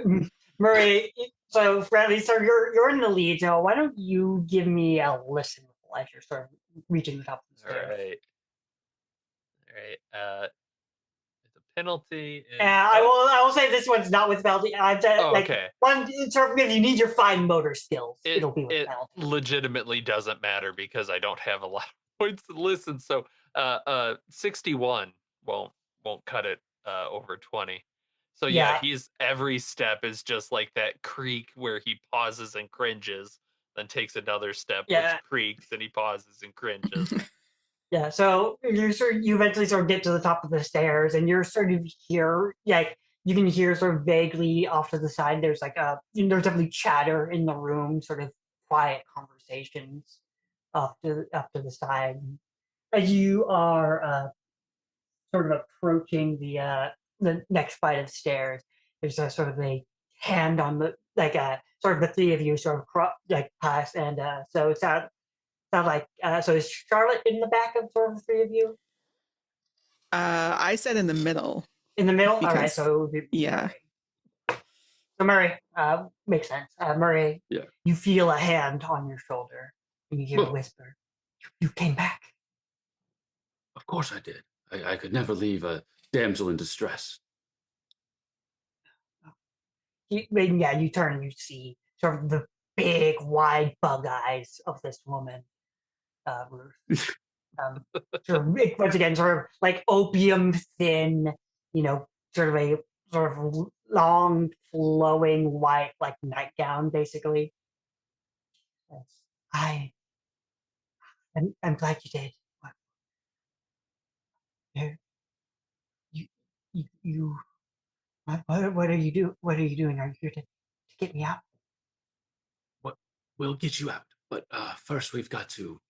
Murray, so Bradley, so you're in the lead. So why don't you give me a listen roll as you're sort of reaching the top of the All stairs? right. All right. It's a penalty. I will say this one's not with penalty. Okay. One sort of if you need your fine motor skills, it'll be with It penalty. legitimately doesn't matter because I don't have a lot of points to listen. So 61 won't cut it over 20. So yeah, he's every step is just like that creak where he pauses and cringes, then takes another step which creaks and he pauses and cringes. Yeah, so you eventually sort of get to the top of the stairs, and you're sort of here, like you can hear sort of vaguely off to the side. There's there's definitely chatter in the room, sort of quiet conversations off to the side. As you are sort of approaching the next flight of stairs, there's a sort of a hand on the sort of the three of you sort of pass, and so it's out. Sounds like so. Is Charlotte in the back of sort of the three of you? I said in the middle. In the middle. Because, all right. So it would be yeah. Murray. So Murray makes sense. Murray, Yeah. You feel a hand on your shoulder, and you hear a whisper. You came back. Of course I did. I could never leave a damsel in distress. You turn and you see sort of the big, wide bug eyes of this woman, Ruth. Sort of once again, sort of like opium thin, sort of a sort of long, flowing white like nightgown, basically. Yes. I'm glad you did. You, you, what are you do? What are you doing? Are you here to get me out? What? We'll get you out, but first we've got to.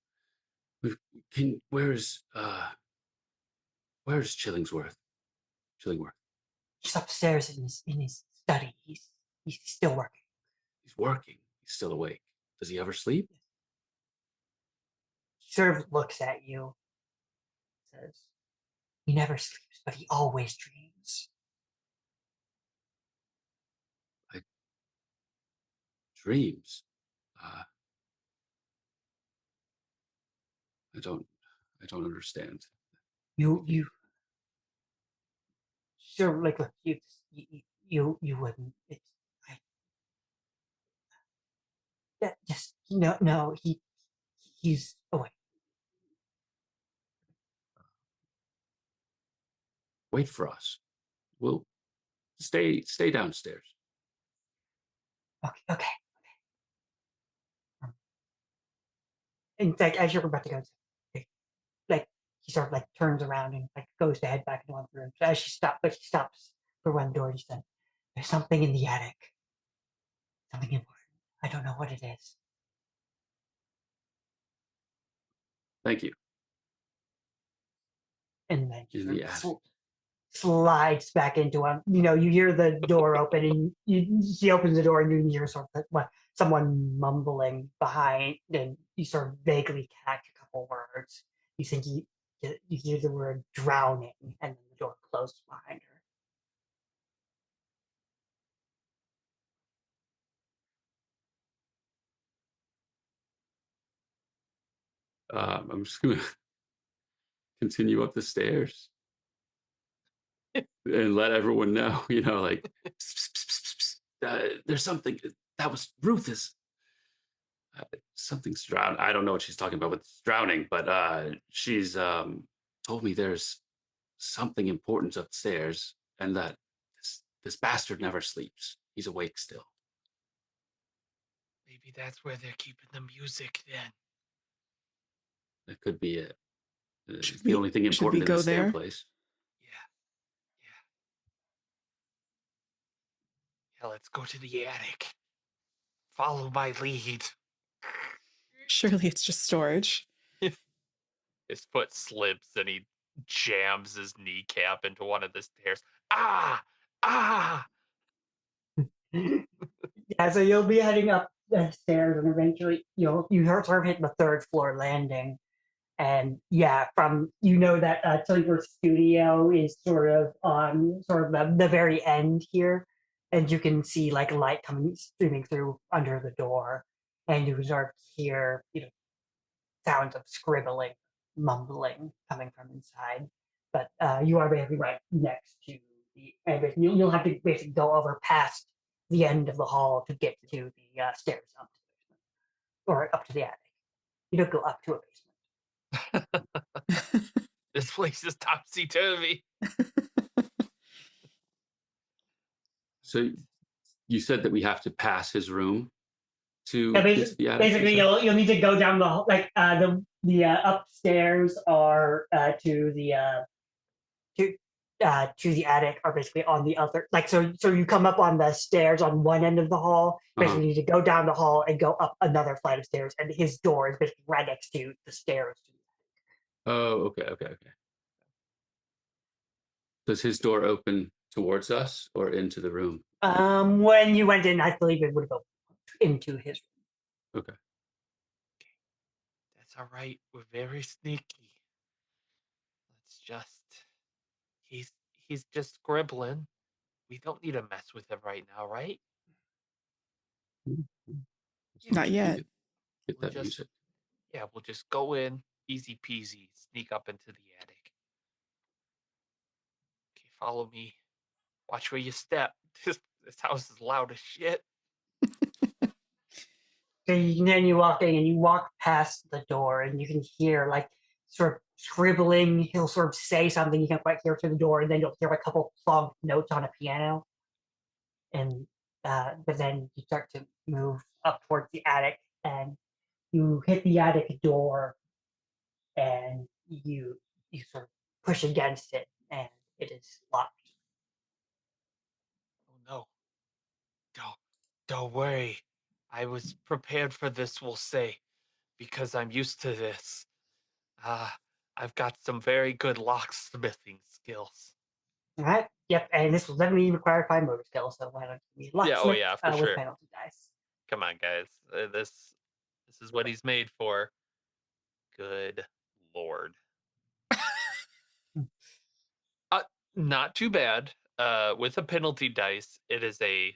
Where's Chillingsworth? Chillingworth. He's upstairs in his study. He's still working. He's working. He's still awake. Does he ever sleep? He sort of looks at you. Says, "He never sleeps, but he always dreams." Dreams. I don't understand. You sort of like look, you wouldn't. It's just no. He's awake. Wait for us. We'll stay downstairs. Okay. In fact, as you're about to go, like he sort of like turns around and like goes to head back into one of the rooms. As she stops for one door. She said, "There's something in the attic. Something important. I don't know what it is." Thank you. And then In the attic. Slides back into him. You hear the door open, and he opens the door, and you hear sort of someone mumbling behind, and you sort of vaguely catch a couple words. You think you hear the word "drowning," and then the door closes behind her. I'm just gonna continue up the stairs and let everyone know. Like there's something that was Ruth is. Something's drowning. I don't know what she's talking about with drowning, but she's told me there's something important upstairs, and that this bastard never sleeps. He's awake still. Maybe that's where they're keeping the music then. That could be it. It's the only thing important in this damn place. Yeah, let's go to the attic. Follow my lead. Surely it's just storage. His foot slips and he jams his kneecap into one of the stairs. Ah! Yeah, so you'll be heading up the stairs, and eventually you sort of hit the third floor landing. And yeah, from that Chillingworth studio is sort of on sort of the very end here, and you can see like light streaming through under the door, and you sort of hear sounds of scribbling, mumbling coming from inside. but you are basically right next to the and you'll have to basically go over past the end of the hall to get to the stairs up to the basement, or up to the attic. You don't go up to a basement. This place is topsy turvy. So you said that we have to pass his room to Yeah, get to the attic. basically, you'll need to go down the upstairs are to the attic are basically on the other so you come up on the stairs on one end of the hall. Basically, you need to go down the hall and go up another flight of stairs, and his door is basically right next to the stairs. Oh, okay. Does his door open towards us or into the room? When you went in, I believe it would go into his room. Okay. That's all right. We're very sneaky. Let's just. He's just scribbling. We don't need to mess with him right now, right? Not yet. Get We'll that just, music. yeah, we'll just go in, easy peasy, sneak up into the attic. Okay, follow me. Watch where you step. This house is loud as shit. So then you walk in and you walk past the door, and you can hear sort of scribbling. He'll sort of say something you can't quite hear through the door, and then you'll hear a couple long notes on a piano. And but then you start to move up towards the attic, and you hit the attic door, and you sort of push against it, and it is locked. Oh no. Don't worry. I was prepared for this, we'll say, because I'm used to this. I've got some very good locksmithing skills. All right. Yep. And this will definitely require 5 motor skills. So why don't you be locksmith For with sure. penalty dice? Come on, guys. This is what he's made for. Good lord. Not too bad. With a penalty dice, it is a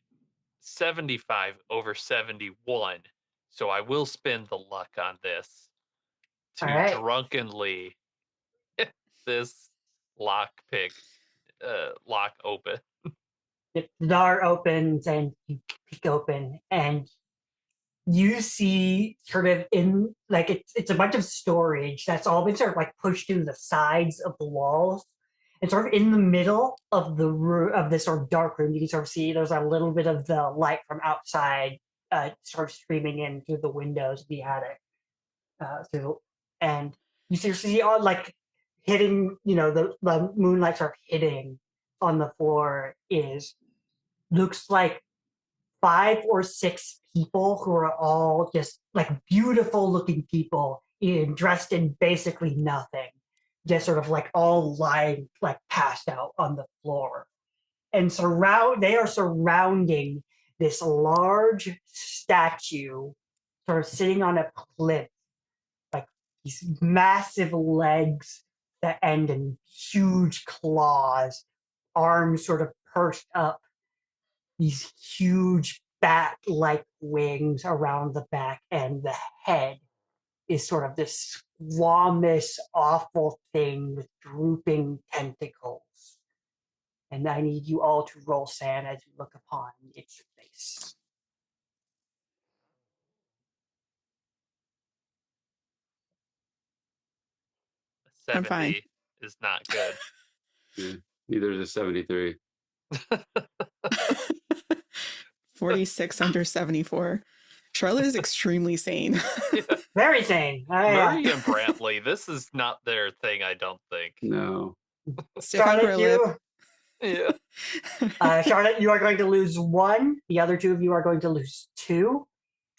75 over 71. So I will spend the luck on this to All right. drunkenly this lock open. The door opens and you peek open, and you see sort of in it's a bunch of storage that's all been sort of pushed through the sides of the walls, and sort of in the middle of the room of this sort of dark room you can sort of see there's a little bit of the light from outside sort of streaming in through the windows of the attic and you see all hitting the moonlight sort of hitting on the floor looks like 5 or 6 people who are all just beautiful looking people dressed in basically nothing, just sort of all lying passed out on the floor, and they are surrounding this large statue sort of sitting on a plinth, these massive legs that end in huge claws, arms sort of pursed up, these huge bat-like wings around the back, and the head is sort of this squamous, awful thing with drooping tentacles. And I need you all to roll sand as you look upon its face. A I'm fine. 70 is not good. Yeah, neither is a 73. 46 under 74. Charlotte is extremely sane. Very sane. Murray and Brantley, this is not their thing, I don't think. No. Stiff upper lip. Yeah. Charlotte, you are going to lose 1. The other 2 of you are going to lose 2.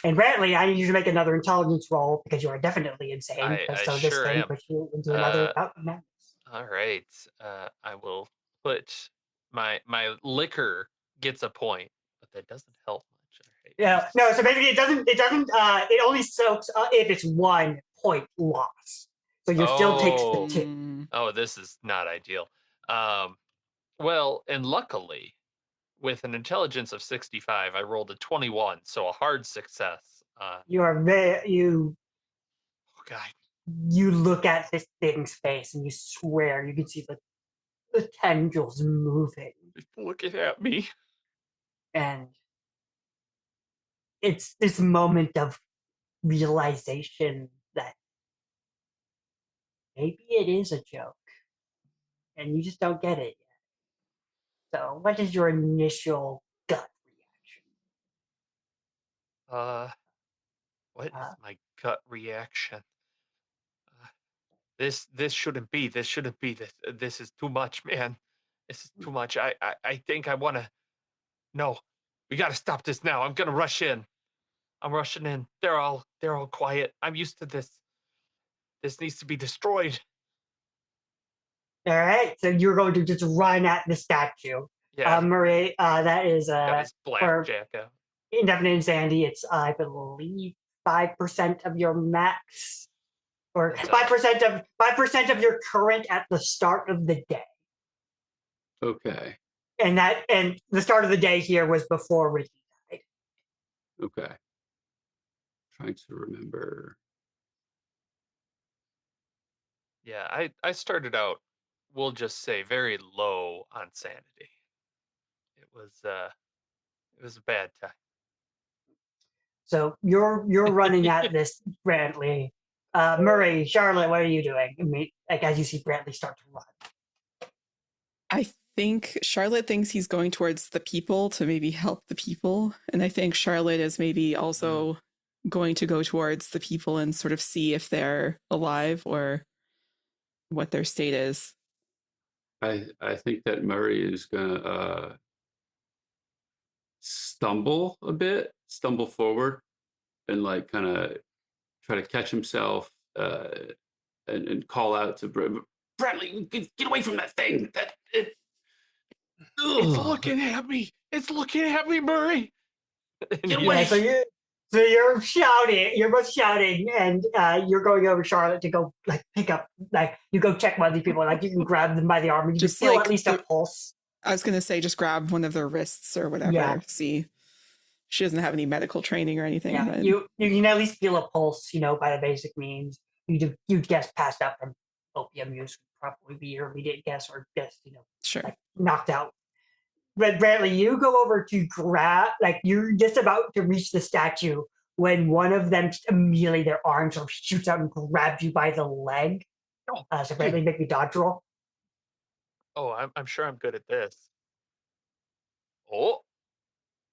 And Brantley, I need you to make another intelligence roll because you are definitely insane. I so sure this thing am. puts you into another bout of madness. All right. I will put my liquor gets a point, but that doesn't help much. All right. Yeah, no. So basically, it only soaks if it's 1 point loss. So you still takes the 2. Oh, this is not ideal. Well, and luckily, with an intelligence of 65, I rolled a 21, so a hard success. You are Oh God. you look at this thing's face and you swear you can see the the tendrils moving, It's looking at me. and it's this moment of realization that maybe it is a joke, and you just don't get it yet. So, what is your initial gut reaction? What is my gut reaction? This shouldn't be. This shouldn't be. This is too much, man. This is too much. I think I want to. No, we got to stop this now. I'm gonna rush in. I'm rushing in. They're all quiet. I'm used to this. This needs to be destroyed. All right, so you're going to just run at the statue. Yeah, Murray, that is got his for blackjack out. indefinite insanity. It's I believe 5% of your max, or That's 5% of your current at the start of the day. Okay. And the start of the day here was before Ricky died. Okay. Trying to remember. Yeah, I started out, we'll just say, very low on sanity. It was a bad time. So you're running at this Brantley. Murray, Charlotte, what are you doing? I mean, like as you see Brantley start to run. I think Charlotte thinks he's going towards the people to maybe help the people. And I think Charlotte is maybe also going to go towards the people and sort of see if they're alive or what their state is. I think that Murray is gonna stumble forward, and like kind of try to catch himself and call out to Bradley, get away from that thing. It's looking at me. It's looking at me, Murray. Get away. So you're shouting. You're both shouting, and you're going over Charlotte to go like pick up. Like you go check one of these people. Like you can grab them by the arm. And you Just feel like at least a pulse. I was going to say, just grab one of their wrists or whatever. Yeah. See, she doesn't have any medical training or anything. Yeah, But you can at least feel a pulse. By the basic means. You guess passed out from opium use would probably be your immediate guess, or guess sure. like knocked out. But Bradley, you go over to grab, like you're just about to reach the statue when one of them immediately their arm sort of shoots out and grabs you by the leg. So Bradley, make me dodge roll. Oh, I'm sure I'm good at this. Oh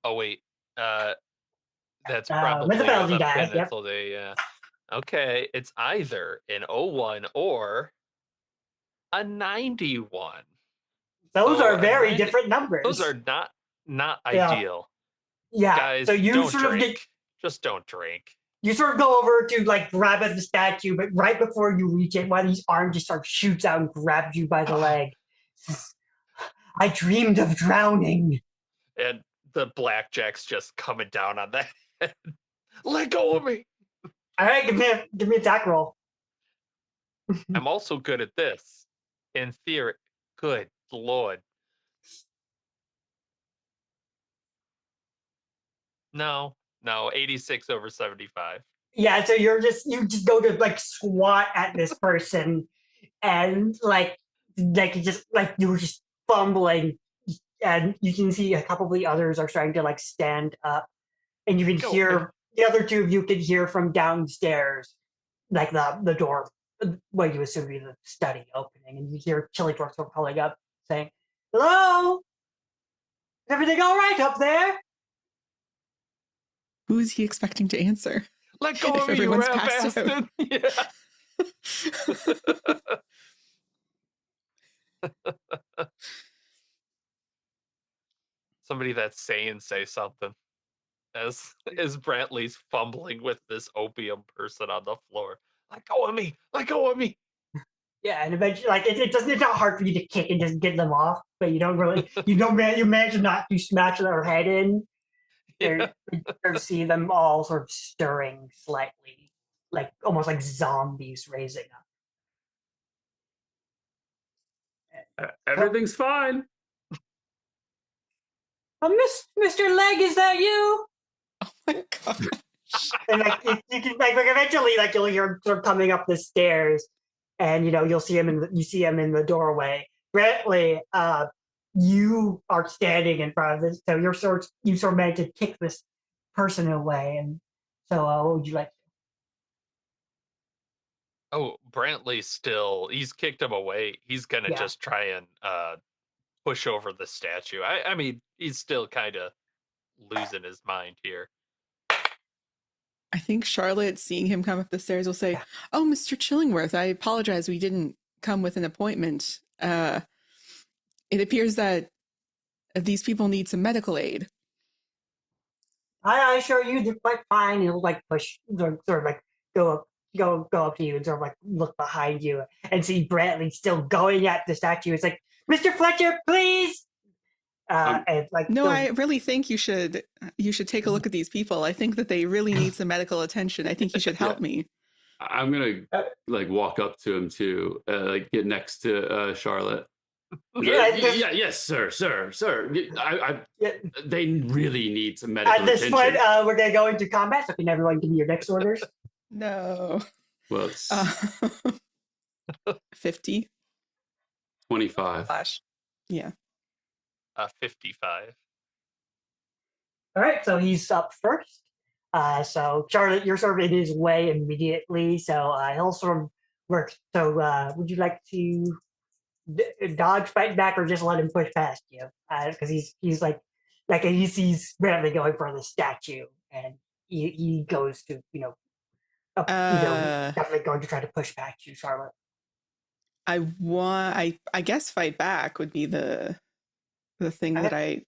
wait. That's probably with a penalty with a die. Yep. penalty. Yeah. Okay, it's either an 01 or a 91. Those So are very 90 different numbers. Those are not ideal. Yeah. Guys, so you don't sort drink. of Just don't drink. you sort of go over to like grab at the statue, but right before you reach it, one of these arms just sort of shoots out and grabs you by the leg. I dreamed of drowning. And the blackjack's just coming down on that head. Let go of me. All right, give me attack roll. I'm also good at this. In theory. Good Lord. No, 86 over 75. Yeah, so you just go to like swat at this person, and like you were just fumbling, and you can see a couple of the others are starting to like stand up, and you can hear the other two of you can hear from downstairs, like the door, what you assume to be the study opening, and you hear Chillingworth calling up saying, "Hello, is everything all right up there?" Who is he expecting to answer? Let go If of me, you everyone's rat passed out. bastard. Yeah. Somebody that's sane say something. As Brantley's fumbling with this opium person on the floor. Let go of me! Let go of me! Yeah, and eventually, like it's not hard for you to kick and just get them off, but you manage not to smash their head in. Yeah. You see them all sort of stirring slightly, like almost like zombies raising up. Everything's fine. Mr. Leg, is that you? Oh my god. And like you can like eventually you'll hear him sort of coming up the stairs, and you'll see him you see him in the doorway, Brantley, you are standing in front of this, so you sort of managed to kick this person away, and so what would you like? Oh, Brantley's still, he's kicked him away. He's gonna Yeah. just try and push over the statue. I mean, he's still kind of losing his mind here. I think Charlotte, seeing him come up the stairs, will say, "Oh, Mr. Chillingworth, I apologize. We didn't come with an appointment. It appears that these people need some medical aid." I assure you, they're quite fine. He'll like push, sort of like go up to you and sort of like look behind you and see Brantley still going at the statue. It's like, Mr. Fletcher, please. And like, No, I really think you should take a look at these people. I think that they really need some medical attention. I think you should help me. I'm gonna like walk up to him too, like get next to Charlotte. Yes, sir. They really need some medical at this attention. point, we're gonna go into combat. So can everyone give me your next orders? No. Well, it's 50. 25. Flash. Yeah. 55. All right, so he's up first. So Charlotte, you're sort of in his way immediately. So he'll sort of work. So would you like to dodge, fight back, or just let him push past you? Because he's like he sees Bradley going for the statue, and he goes to definitely going to try to push past you, Charlotte. I guess fight back would be the thing that I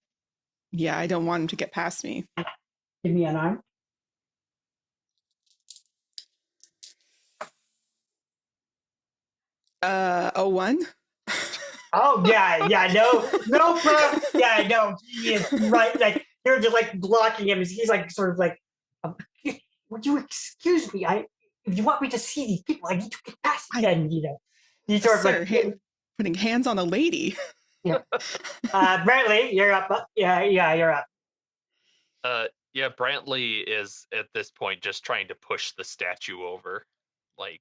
don't want him to get past me. Give me an arm. One. Oh yeah, no problem. Yeah, no, he is right. Like you're just like blocking him. He's like sort of like, would you excuse me? If you want me to see these people, I need to get past them. He's sort of like putting hands on a lady. Yeah. Brantley, you're up. Yeah, you're up. Yeah, Brantley is at this point just trying to push the statue over. Like,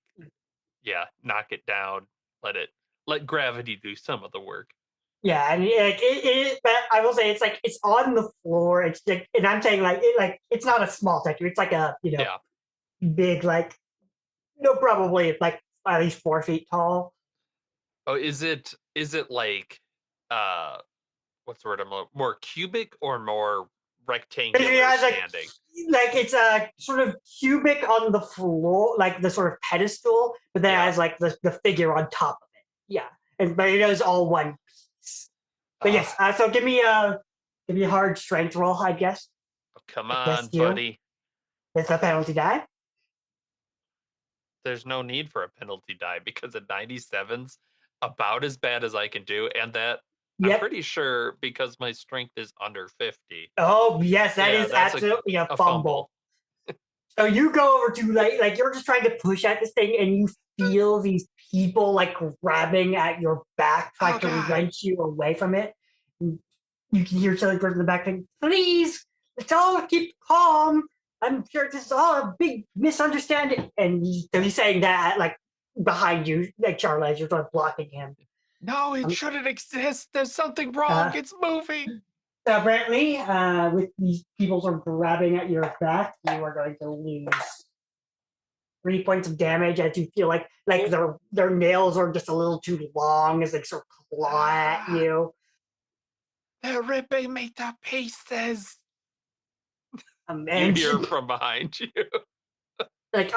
yeah, knock it down. Let gravity do some of the work. Yeah, and but I will say it's on the floor. It's like, and I'm saying it's not a small statue. It's like a big probably like at least 4 feet tall. Oh, is it like what's the word? More cubic or more rectangular standing? Like it's a sort of cubic on the floor, like the sort of pedestal, but then it has like the figure on top of it. Yeah, but it is all one piece. But yes, so give me a hard strength roll, I guess. Oh, come on, buddy. It's a penalty die. There's no need for a penalty die because a 97's about as bad as I can do, and that I'm pretty sure because my strength is under 50. Oh yes, that is absolutely a fumble. So you go over to like you're just trying to push at this thing, and you feel these people like grabbing at your back, trying to wrench you away from it. And you can hear somebody in the back saying, "Please, let's all keep calm. I'm sure this is all a big misunderstanding." And he's saying that like behind you, like Charlotte, as you're sort of blocking him. No, it shouldn't exist. There's something wrong. It's moving. Brantley, with these people sort of grabbing at your back, you are going to lose 3 points of damage as you feel like their nails are just a little too long as they sort of claw at you. They're ripping me to pieces. And you hear from behind you. Like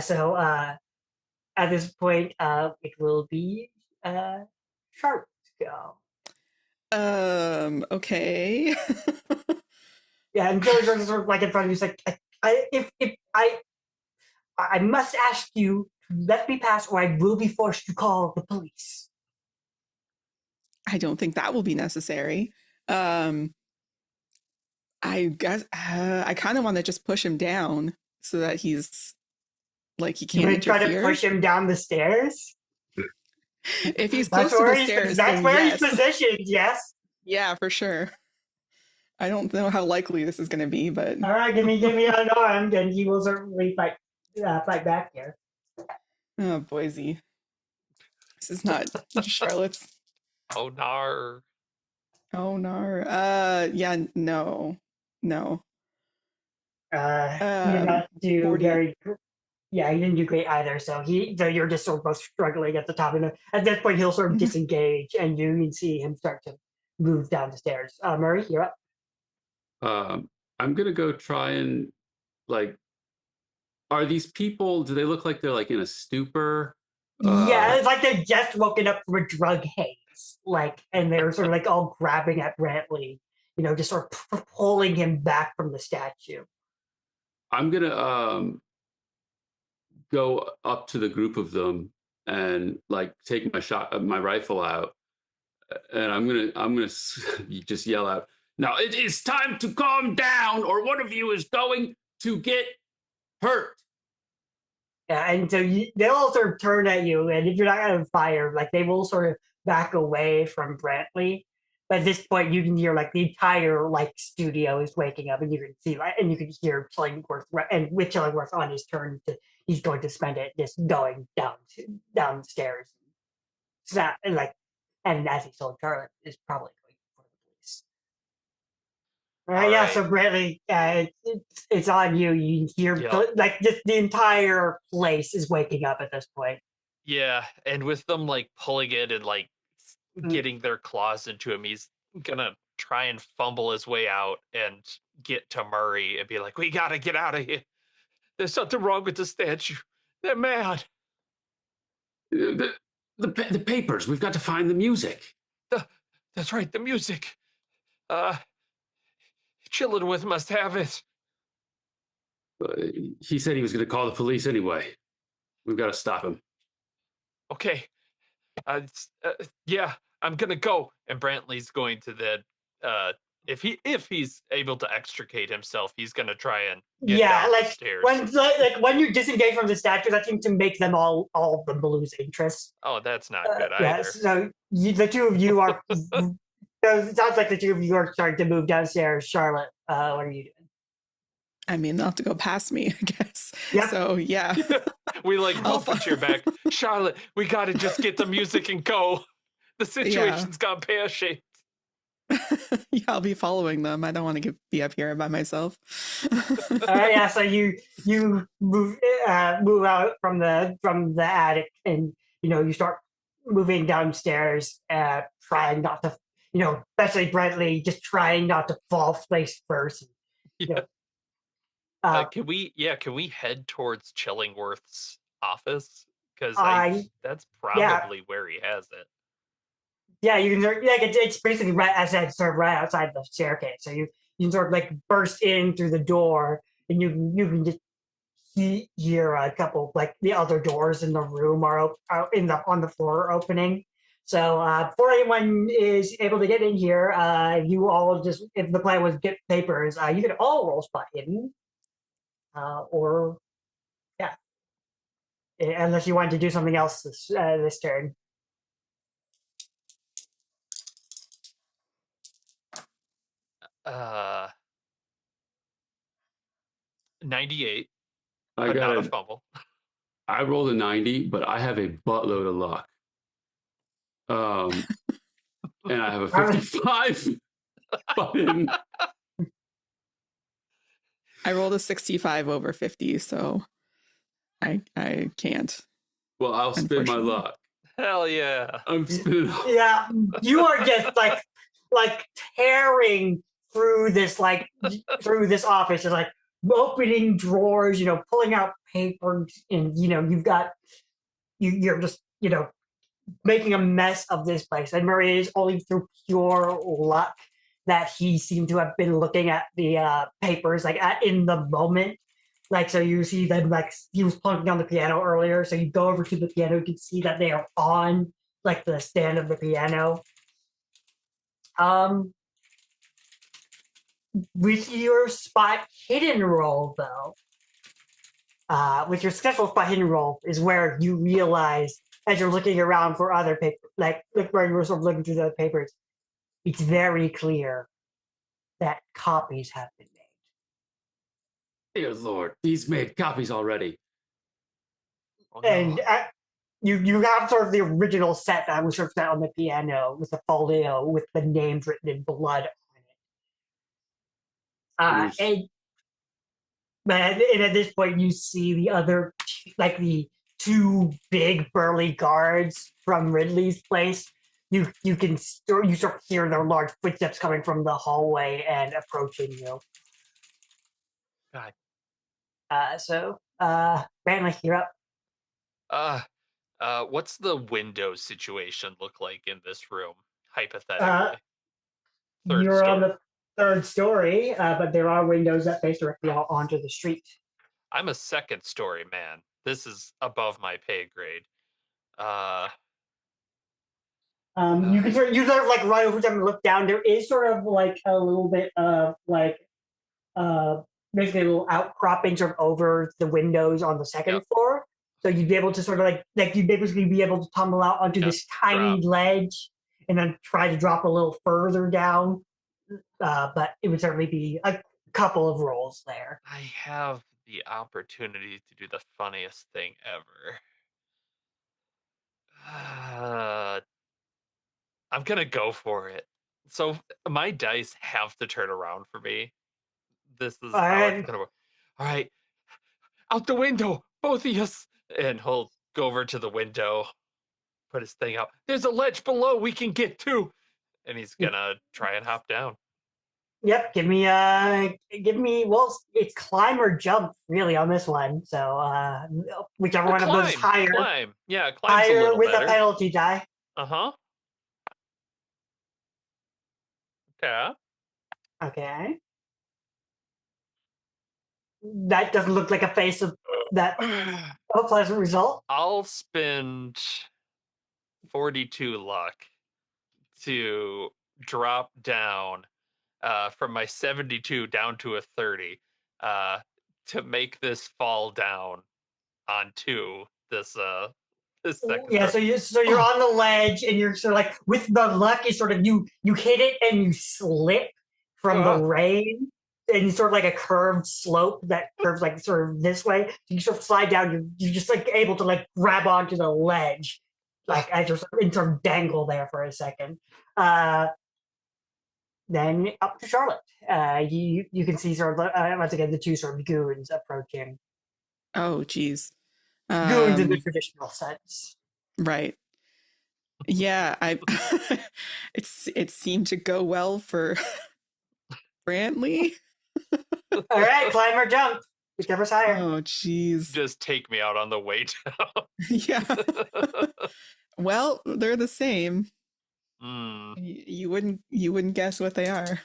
so at this point, it will be Sharp go. Okay. Yeah, and Joey's sort of like in front of you. He's like, I must ask you to let me pass, or I will be forced to call the police. I don't think that will be necessary. I guess I kind of want to just push him down so that he's like he can't interfere. Try to push him down the stairs. If he's close to the stairs, that's where he's positioned. Yes. Yeah, for sure. I don't know how likely this is going to be, but all right, give me unarmed, and he will certainly fight back here. Oh, Boise. This is not Charlotte's. Oh, nar. Oh, no. Yeah, no. You did not do 40. Yeah, he didn't do great either. So you're just sort of both struggling at the top, and at this point he'll sort of disengage, and you can see him start to move down the stairs. Murray, you're up. I'm gonna go try and like. Are these people? Do they look like they're like in a stupor? Yeah, it's like they just woken up from a drug haze, and they're sort of like all grabbing at Brantley, just sort of pulling him back from the statue. I'm gonna go up to the group of them and like take my rifle out, and I'm gonna just yell out, "Now it is time to calm down, or one of you is going to get hurt." Yeah, and so they'll all sort of turn at you, and if you're not going to fire, they will sort of back away from Brantley. But at this point, you can hear the entire studio is waking up, and you can see and you can hear Chillingworth, and with Chillingworth on his turn, he's going to spend it just going downstairs. It's not and as he told Charlotte, is probably going for the police. Yeah, so Brantley, it's on you. You hear just the entire place is waking up at this point. Yeah, and with them pulling it and getting their claws into him, he's gonna try and fumble his way out and get to Murray and be like, "We gotta get out of here. There's something wrong with the statue. They're mad. The papers. We've got to find the music. That's right, the music. Chillingworth must have it." He said he was going to call the police anyway. We've got to stop him. Okay. Yeah, I'm gonna go. And Brantley's going to then, if he's able to extricate himself, he's gonna try and get down the stairs. When you disengage from the statue, that seems to make them all of them lose interest. Oh, that's not good either. Yeah, so the two of you are. So it sounds like the two of you are starting to move downstairs. Charlotte, what are you doing? I mean, they'll have to go past me, I guess. Yep. So, yeah. We both put your back. Charlotte, we got to just get the music and go. The situation's gone pear-shaped. Yeah, I'll be following them. I don't want to be up here by myself. Yeah, so you move out from the attic, and you start moving downstairs, trying not to, especially Brantley, just trying not to fall face first. Yeah. Can we head towards Chillingworth's office? Because that's probably where he has it. Yeah, you can it's basically right, as I said, right outside the staircase. So you can sort of burst in through the door, and you can just hear a couple the other doors in the room are on the floor opening. So before anyone is able to get in here, you all if the plan was get papers, you could all roll spot hidden, or yeah, unless you wanted to do something else this turn. Uh, 98. I but got not a fumble. I rolled a 90, but I have a buttload of luck. And I have a 55 button. I rolled a 65 over 50, so I can't. Well, I'll spin my luck. Hell yeah. I'm spinning. Yeah, you are just tearing through this through this office, just opening drawers, pulling out papers, and you're just making a mess of this place. And Murray, is only through pure luck that he seemed to have been looking at the papers in the moment. So you see them he was plunking on the piano earlier. So you go over to the piano, you can see that they are on the stand of the piano. With your spot hidden roll, though, with your successful spot hidden roll is where you realize, as you're looking around for other papers, where you were sort of looking through the papers, it's very clear that copies have been made. Dear Lord, he's made copies already. Oh, no. And you have sort of the original set that was sort of set on the piano with the folio with the names written in blood on it. Jeez. And at this point, you see the other, like the two big burly guards from Ridley's place. You can sort of hear their large footsteps coming from the hallway and approaching you. God. Brantley, you're up. What's the window situation look like in this room, hypothetically? Third You're on story. the third story, but there are windows that face directly out onto the street. I'm a second story man. This is above my pay grade. You can sort of like run over them and look down. There is sort of like a little bit of like basically a little outcropping sort of over the windows on the second Yep. floor. So you'd be able to sort of like you'd basically be able to tumble out onto this tiny ledge and then try to drop a little further down. But it would certainly be a couple of rolls there. I have the opportunity to do the funniest thing ever. I'm gonna go for it. So my dice have to turn around for me. This is how it's gonna work. All right, out the window, both of us. And he'll go over to the window, put his thing out. There's a ledge below we can get to, and he's gonna try and hop down. Yep, give me well, it's climb or jump really on this one. So whichever one of those is higher. Climb. Yeah, climb's a Higher little with better. a penalty die. Uh-huh. Yeah. Okay. That doesn't look like a face of that of a pleasant result. I'll spend 42 luck to drop down from my 72 down to a 30 to make this fall down onto this second Yeah, story. so you're on the ledge and you're sort of like with the luck is sort of you hit it and you slip from the rain and you sort of like a curved slope that curves like sort of this way. You sort of slide down, you're just like able to like grab onto the ledge, like as you're sort of dangle there for a second. Then up to Charlotte. You can see sort of once again the two sort of goons approaching. Oh, geez. Goons in the traditional sense. Right. Yeah, it seemed to go well for Brantley. All right, climb or jump, whichever's higher. Oh, geez. Just take me out on the way down. Yeah. Well, they're the same. Mm. You wouldn't guess what they are.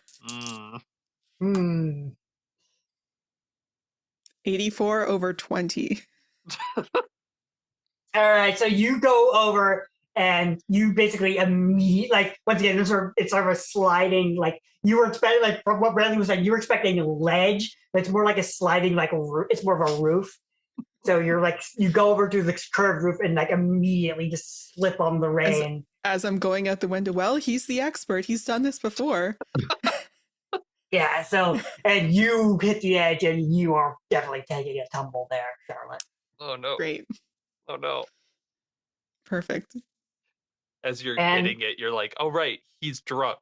84 over 20. All right, so you go over and you basically immediately, like, once again, it's sort of a sliding, like, you were expecting, like, from what Bradley was saying, you were expecting a ledge, but it's more like a sliding, like, it's more of a roof. So you're like, you go over to the curved roof and, like, immediately just slip on the rain. As I'm going out the window, well, he's the expert. He's done this before. Yeah, so, and you hit the edge and you are definitely taking a tumble there, Charlotte. Oh, no. Great. Oh, no. Perfect. As you're hitting it, you're like, oh, right, he's drunk.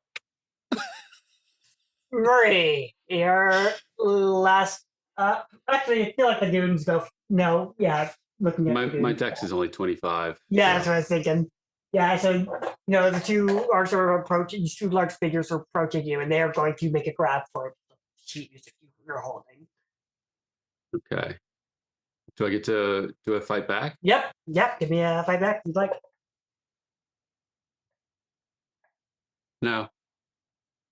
Murray, your last. Actually, I feel like the goons go. No, yeah, looking at my dex is only 25. Yeah, that's what I was thinking. Yeah, so the two are sort of approaching. These two large figures are approaching you, and they are going to make a grab for the sheet music you're holding. Okay. Do I get to do a fight back? Yep. Give me a fight back if you'd like. No.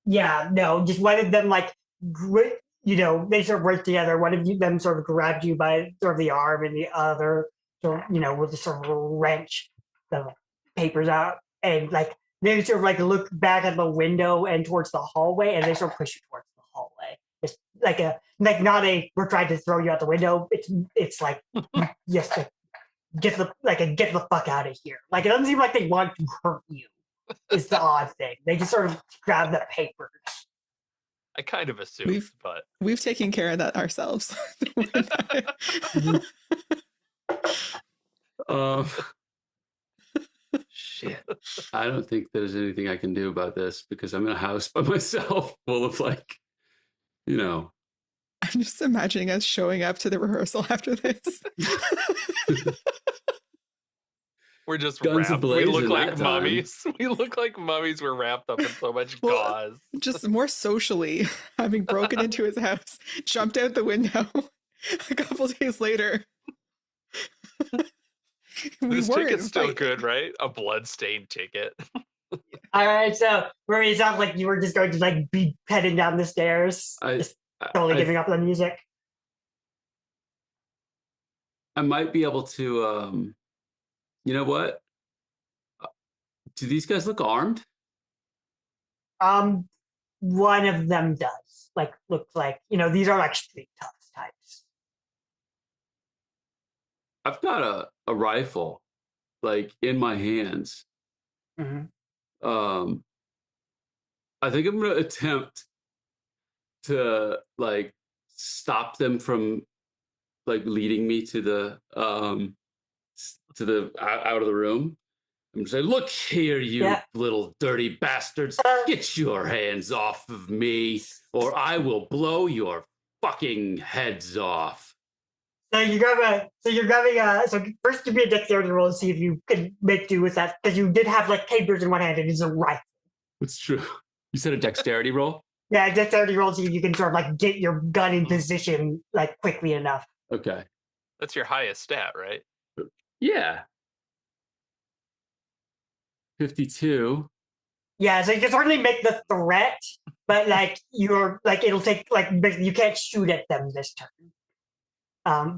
Yeah, no. Just one of them, like, they sort of work together. One of them sort of grabbed you by sort of the arm, and the other, sort of, will just sort of wrench the papers out, and like they sort of like look back at the window and towards the hallway, and they sort of push you towards the hallway. It's like not a we're trying to throw you out the window. It's like yes, get the fuck out of here. Like it doesn't seem like they want to hurt you. Is the odd thing. They just sort of grab the papers. I kind of assumed, but we've taken care of that ourselves. Shit. I don't think there's anything I can do about this because I'm in a house by myself full of like, you know. I'm just imagining us showing up to the rehearsal after this. We're just Guns wrapped. We ablaze look in like that time. mummies. We look like mummies. We're wrapped up in so much Well, gauze. Just more socially, having broken into his house, jumped out the window a couple days later. This ticket's still fighting. good, right? A bloodstained ticket. All right, so Marie, it sounds like you were just going to like be heading down the stairs, just totally giving up on the music. I might be able to. You know what? Do these guys look armed? One of them does. Like, looks like, these are like street tough types. I've got a rifle, like in my hands. Mm-hmm. I think I'm gonna attempt to like stop them from like leading me to the out of the room. I'm just like, look here, you little dirty bastards! Get your hands off of me, or I will blow your fucking heads off. So first give me a dexterity roll and see if you can make do with that, because you did have like papers in one hand and it's a rifle. It's true. You said a dexterity roll? Yeah, dexterity roll, see if you can sort of like get your gun in position like quickly enough. Okay. That's your highest stat, right? Yeah. 52. Yeah, so you can certainly make the threat, but like it'll take like you can't shoot at them this turn.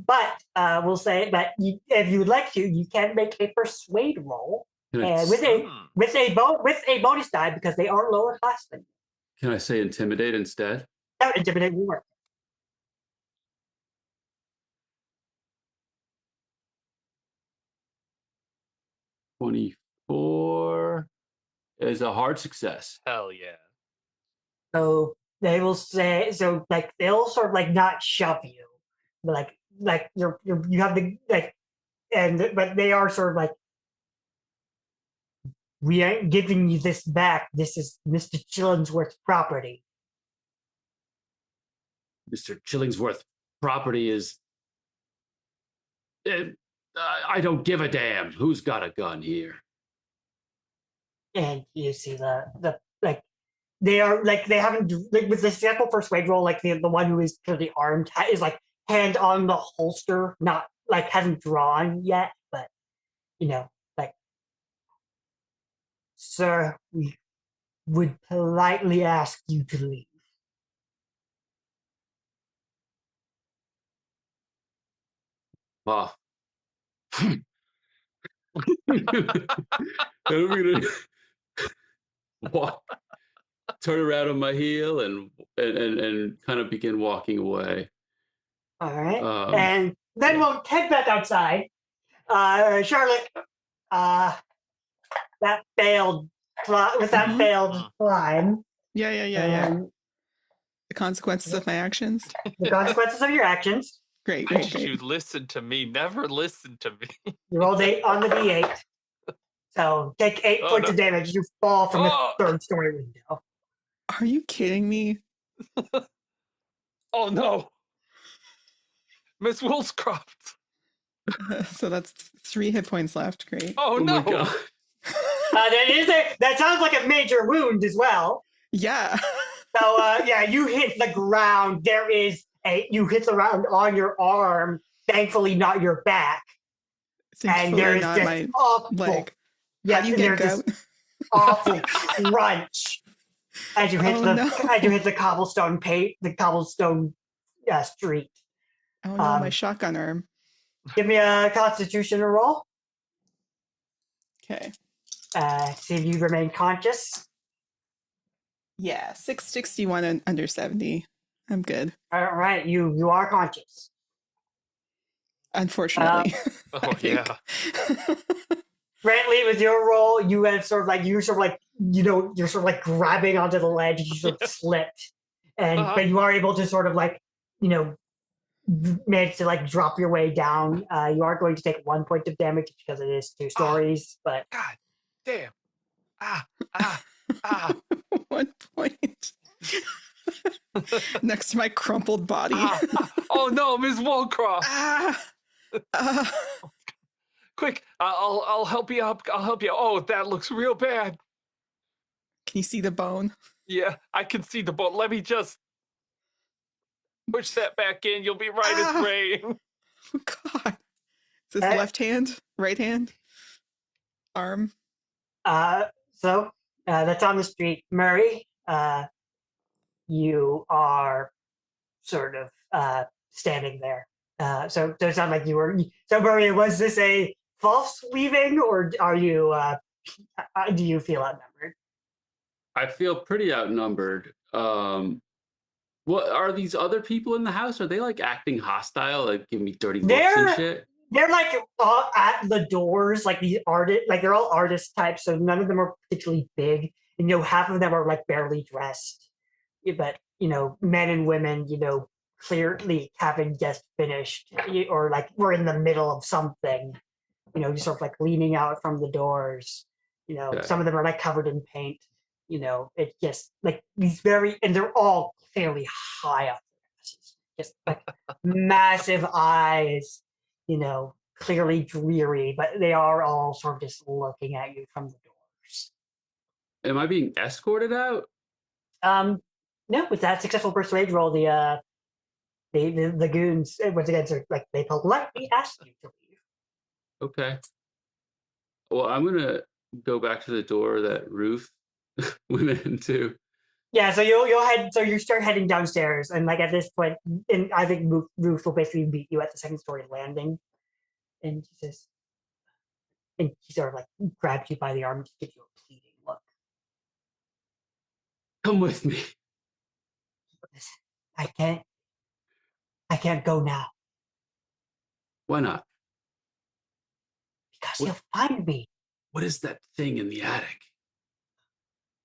But we'll say that if you would like to, you can make a persuade roll with a bonus die because they are lower class than you. Can I say intimidate instead? No, intimidate will work. $24 is a hard success. Hell yeah. So they will say, like they'll sort of like not shove you, but like you have the like, but they are sort of like, we ain't giving you this back. This is Mr. Chillingworth's property. Mr. Chillingsworth property is. I don't give a damn. Who's got a gun here? And you see the like they are like they haven't like with the sample persuade roll, like the one who is clearly armed is like hand on the holster, not like hasn't drawn yet, but like, sir, we would politely ask you to leave. Off. I'm gonna walk, turn around on my heel, and kind of begin walking away. All right, and then we'll head back outside. Charlotte, that failed climb. Yeah. The consequences of my actions. The consequences of your actions. Great. You listen to me. Never listen to me. You rolled 8 on the D8. So take 8 points of damage. You fall from a third-story window. Are you kidding me? Oh no, Miss Woolscroft. So that's 3 hit points left. Great. Oh no. My God. That sounds like a major wound as well. Yeah. So you hit the ground. You hit the ground on your arm. Thankfully, not your back. Thankfully, and there is not this my awful, leg. yeah, How do you there's get this awful crunch as you hit the cobblestone street. Oh no, my shotgun arm. Give me a Constitution roll. Okay. See if you remain conscious. Yeah, 661 and under 70. I'm good. All right, you are conscious. Unfortunately. Oh yeah. Brantley, with your roll, you have you're sort of like grabbing onto the ledge. You sort of slipped, but you are able to sort of like manage to like drop your way down. You are going to take 1 point of damage because it is 2 stories, but God damn. Ah, ah, ah, 1 point. Next to my crumpled body. ah. Oh no, Ms. Woldcroft. Ah! Ah! Quick, I'll help you up. I'll help you. Oh, that looks real bad. Can you see the bone? Yeah, I can see the bone. Let me just push that back in. You'll be right as rain. Oh, God. Is this Eh. left hand? Right hand? Arm? So that's on the street. Murray, you are sort of standing there. So it's not like you were. So Murray, was this a false leaving, or are you? Do you feel outnumbered? I feel pretty outnumbered. What are these other people in the house? Are they like acting hostile, like giving me dirty looks and shit? They're like at the doors, like these artist, like they're all artist types. So none of them are particularly big, and half of them are like barely dressed. But men and women, clearly haven't just finished, or like we're in the middle of something. Just sort of like leaning out from the doors. Okay. Some of them are like covered in paint. It's just like these and they're all clearly high up. Just like massive eyes, clearly dreary, but they are all sort of just looking at you from the doors. Am I being escorted out? No, with that successful persuade roll, the goons once again are like they politely ask you to leave. Okay. Well, I'm gonna go back to the door that Ruth went into. Yeah, so you'll head. So you start heading downstairs, and like at this point, and I think Ruth will basically meet you at the second story landing, and she says, and she sort of like grabs you by the arm to give you a pleading look. Come with me. Listen, I can't go now Why not? because What? he'll find me. What is that thing in the attic?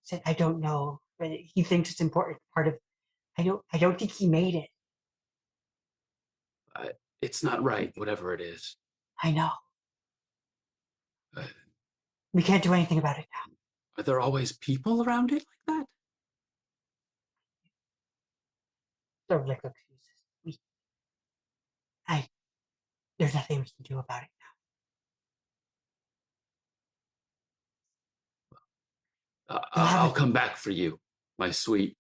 Said I don't know, but he thinks it's important part of. I don't think he made it. It's not right, whatever it is. I know. Uh, We can't do anything about it now. Are there always people around it like that? Sort of like excuses. There's nothing we can do about it now. I'll come back for you, my sweet.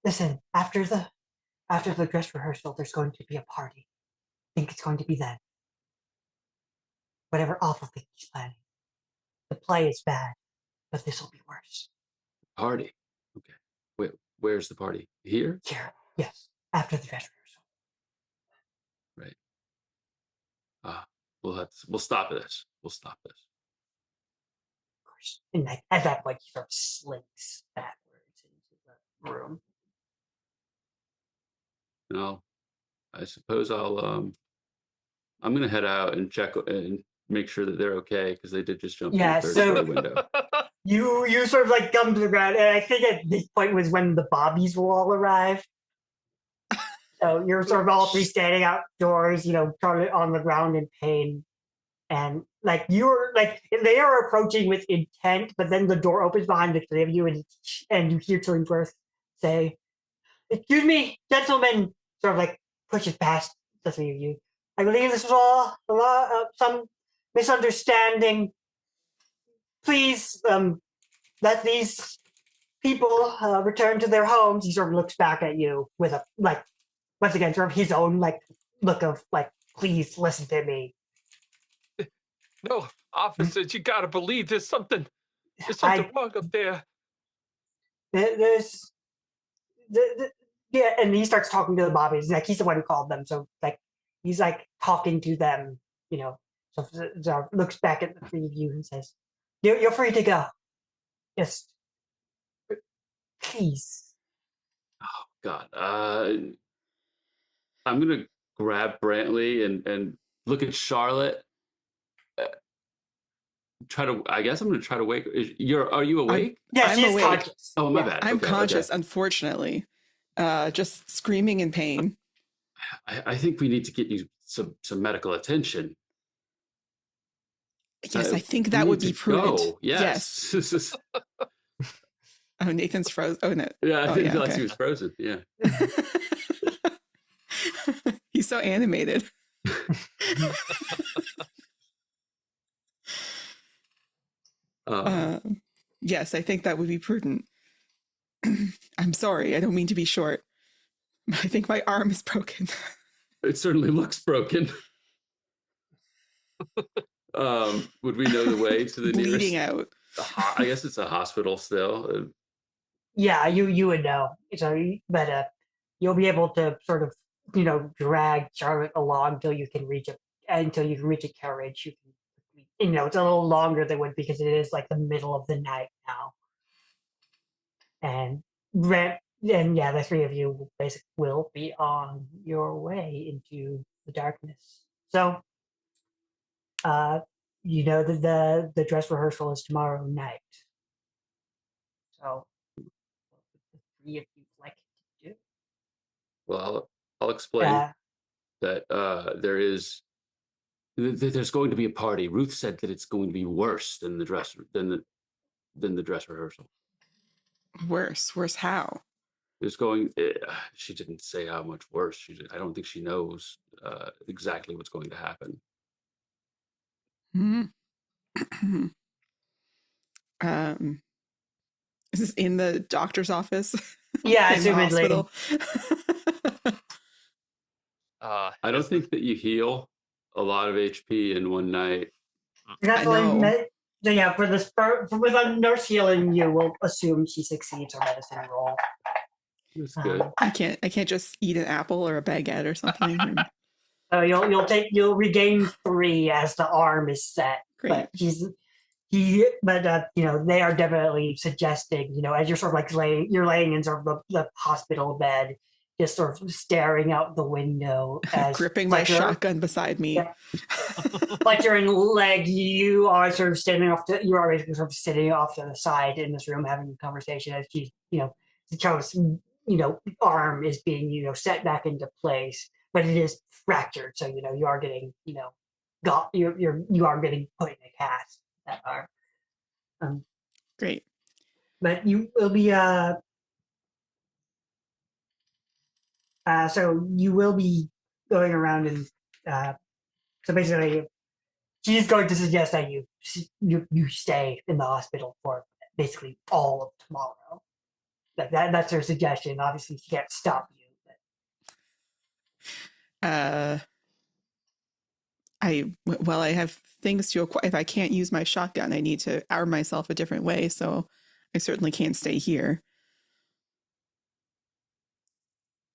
Listen, after the dress rehearsal, there's going to be a party. I think it's going to be then. Whatever awful thing he's planning. The play is bad, but this will be worse. Party. Okay. Wait, where's the party? Here? Here, yes, after the dress rehearsal. Right. We'll stop this. We'll stop this. Of course. And like, at that point, he sort of slinks backwards into the room. No, I suppose I'm gonna head out and check and make sure that they're okay because they did just jump through the third story window. You sort of like come to the ground, and I think at this point was when the Bobbies will all arrive. So you're sort of all three standing outdoors, totally on the ground in pain, and like you're like they are approaching with intent, but then the door opens behind the three of you, and you hear Chillingworth say, "Excuse me, gentlemen," sort of like pushes past the three of you. I believe this was all some misunderstanding. Please let these people return to their homes. He sort of looks back at you with a like once again sort of his own like look of like, please listen to me. No, officers, you gotta believe there's something wrong up there. There's yeah, and he starts talking to the Bobbies. Like he's the one who called them, so like he's like talking to them, So looks back at the three of you and says, "You're free to go. Yes, please." Oh God. I'm gonna grab Brantley and look at Charlotte. I guess I'm gonna try to wake. Are you awake? Yes, I'm she's awake. conscious. Oh, my Yeah. bad. I'm Okay, conscious, okay. unfortunately. Just screaming in pain. I think we need to get you some medical attention. Yes, I think we that would need be to prudent. go. Yes. Oh, Nathan's frozen. Oh, no. Yeah, I Oh, didn't yeah, realize okay. he was frozen. Yeah. He's so animated. Yes, I think that would be prudent. I'm sorry. I don't mean to be short. I think my arm is broken. It certainly looks broken. Would we know the way to the Bleeding nearest? out. I guess it's a hospital still. Yeah, you would know. So, but you'll be able to sort of drag Charlotte along until you can reach a carriage. You can, it's a little longer than would because it is like the middle of the night now, and yeah, the three of you basically will be on your way into the darkness. So, that the dress rehearsal is tomorrow night. So, what would the three of you like to do? Well, I'll explain Uh, that there's going to be a party. Ruth said that it's going to be worse than the dress rehearsal. Worse how? There's she didn't say how much worse. I don't think she knows exactly what's going to happen. Is this in the doctor's office? yeah, In the assumedly. hospital? I don't think that you heal a lot of HP in one night. That's I what I know. meant. So yeah, with a nurse healing you, will assume she succeeds her medicine roll. That's good. I can't just eat an apple or a baguette or something. So you'll regain 3 as the arm is set. Great. But they are definitely suggesting, as you're sort of like laying in sort of the hospital bed, just sort of staring out the window as gripping my shotgun beside me. Yeah. Like you're in leg, you are sort of you're already sort of sitting off to the side in this room having a conversation as she's, the child's, arm is being, set back into place, but it is fractured. So, you are getting, you are getting put in a cast that arm. Great. But you will be, so you will be going around and, so basically, she's going to suggest that you stay in the hospital for basically all of tomorrow. That's her suggestion. Obviously, she can't stop you. But... I have things to acquire. If I can't use my shotgun, I need to arm myself a different way. So I certainly can't stay here.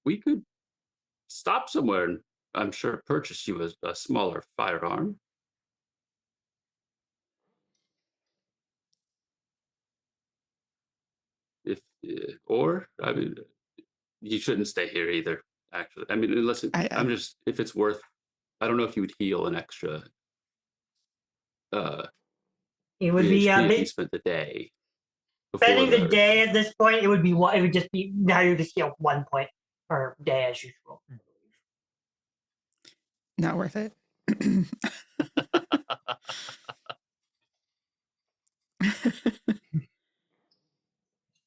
We could stop somewhere and I'm sure purchase you a smaller firearm. I mean, you shouldn't stay here either. Actually, I mean, unless if it's worth. I don't know if you would heal an extra. It would be if you spent the day. Spending the day at this point. It would be what it would just be. Now you just heal 1 point per day as usual. Not worth it.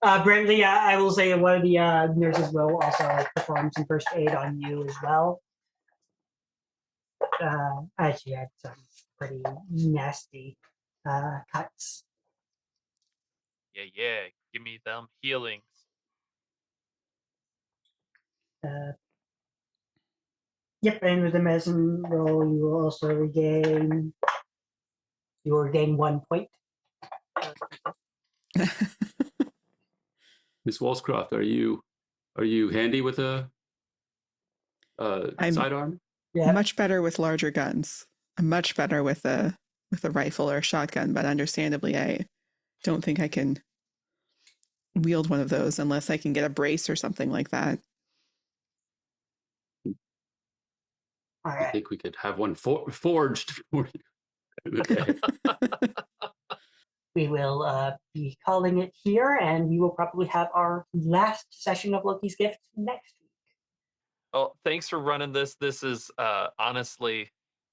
Brentley, I will say one of the nurses will also perform some first aid on you as well. As she had some pretty nasty cuts. Yeah. Give me them healings. Yep, and with the medicine roll, you will also regain. You will regain 1 point. Miss Walscroft, are you handy with a sidearm? Yeah. Much better with larger guns. I'm much better with a rifle or a shotgun, but understandably, I don't think I can wield one of those unless I can get a brace or something like that. All right. I think we could have one forged for you. Okay. We will be calling it here, and we will probably have our last session of Loki's Gift next week. Oh, thanks for running this. This is honestly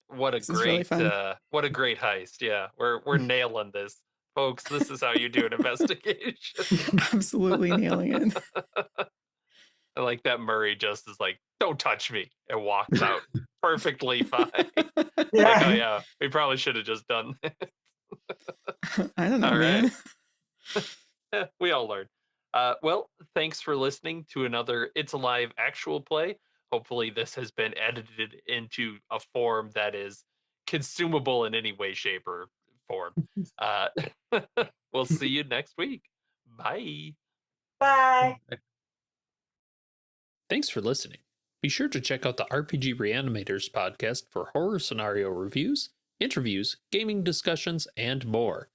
What a This is really great fun. what a great heist. Yeah. We're nailing this. Folks, this is how you do an investigation. Absolutely nailing it. I like that Murray just is like, "Don't touch me," and walks out perfectly fine. Like, oh Yeah. yeah, we probably should have just done that. I don't know, All right. man. We all learn. Well, thanks for listening to another It's Alive actual play. Hopefully, this has been edited into a form that is consumable in any way, shape, or form. Uh, we'll see you next week. Bye. Bye. Thanks for listening. Be sure to check out the RPG Reanimators podcast for horror scenario reviews, interviews, gaming discussions, and more.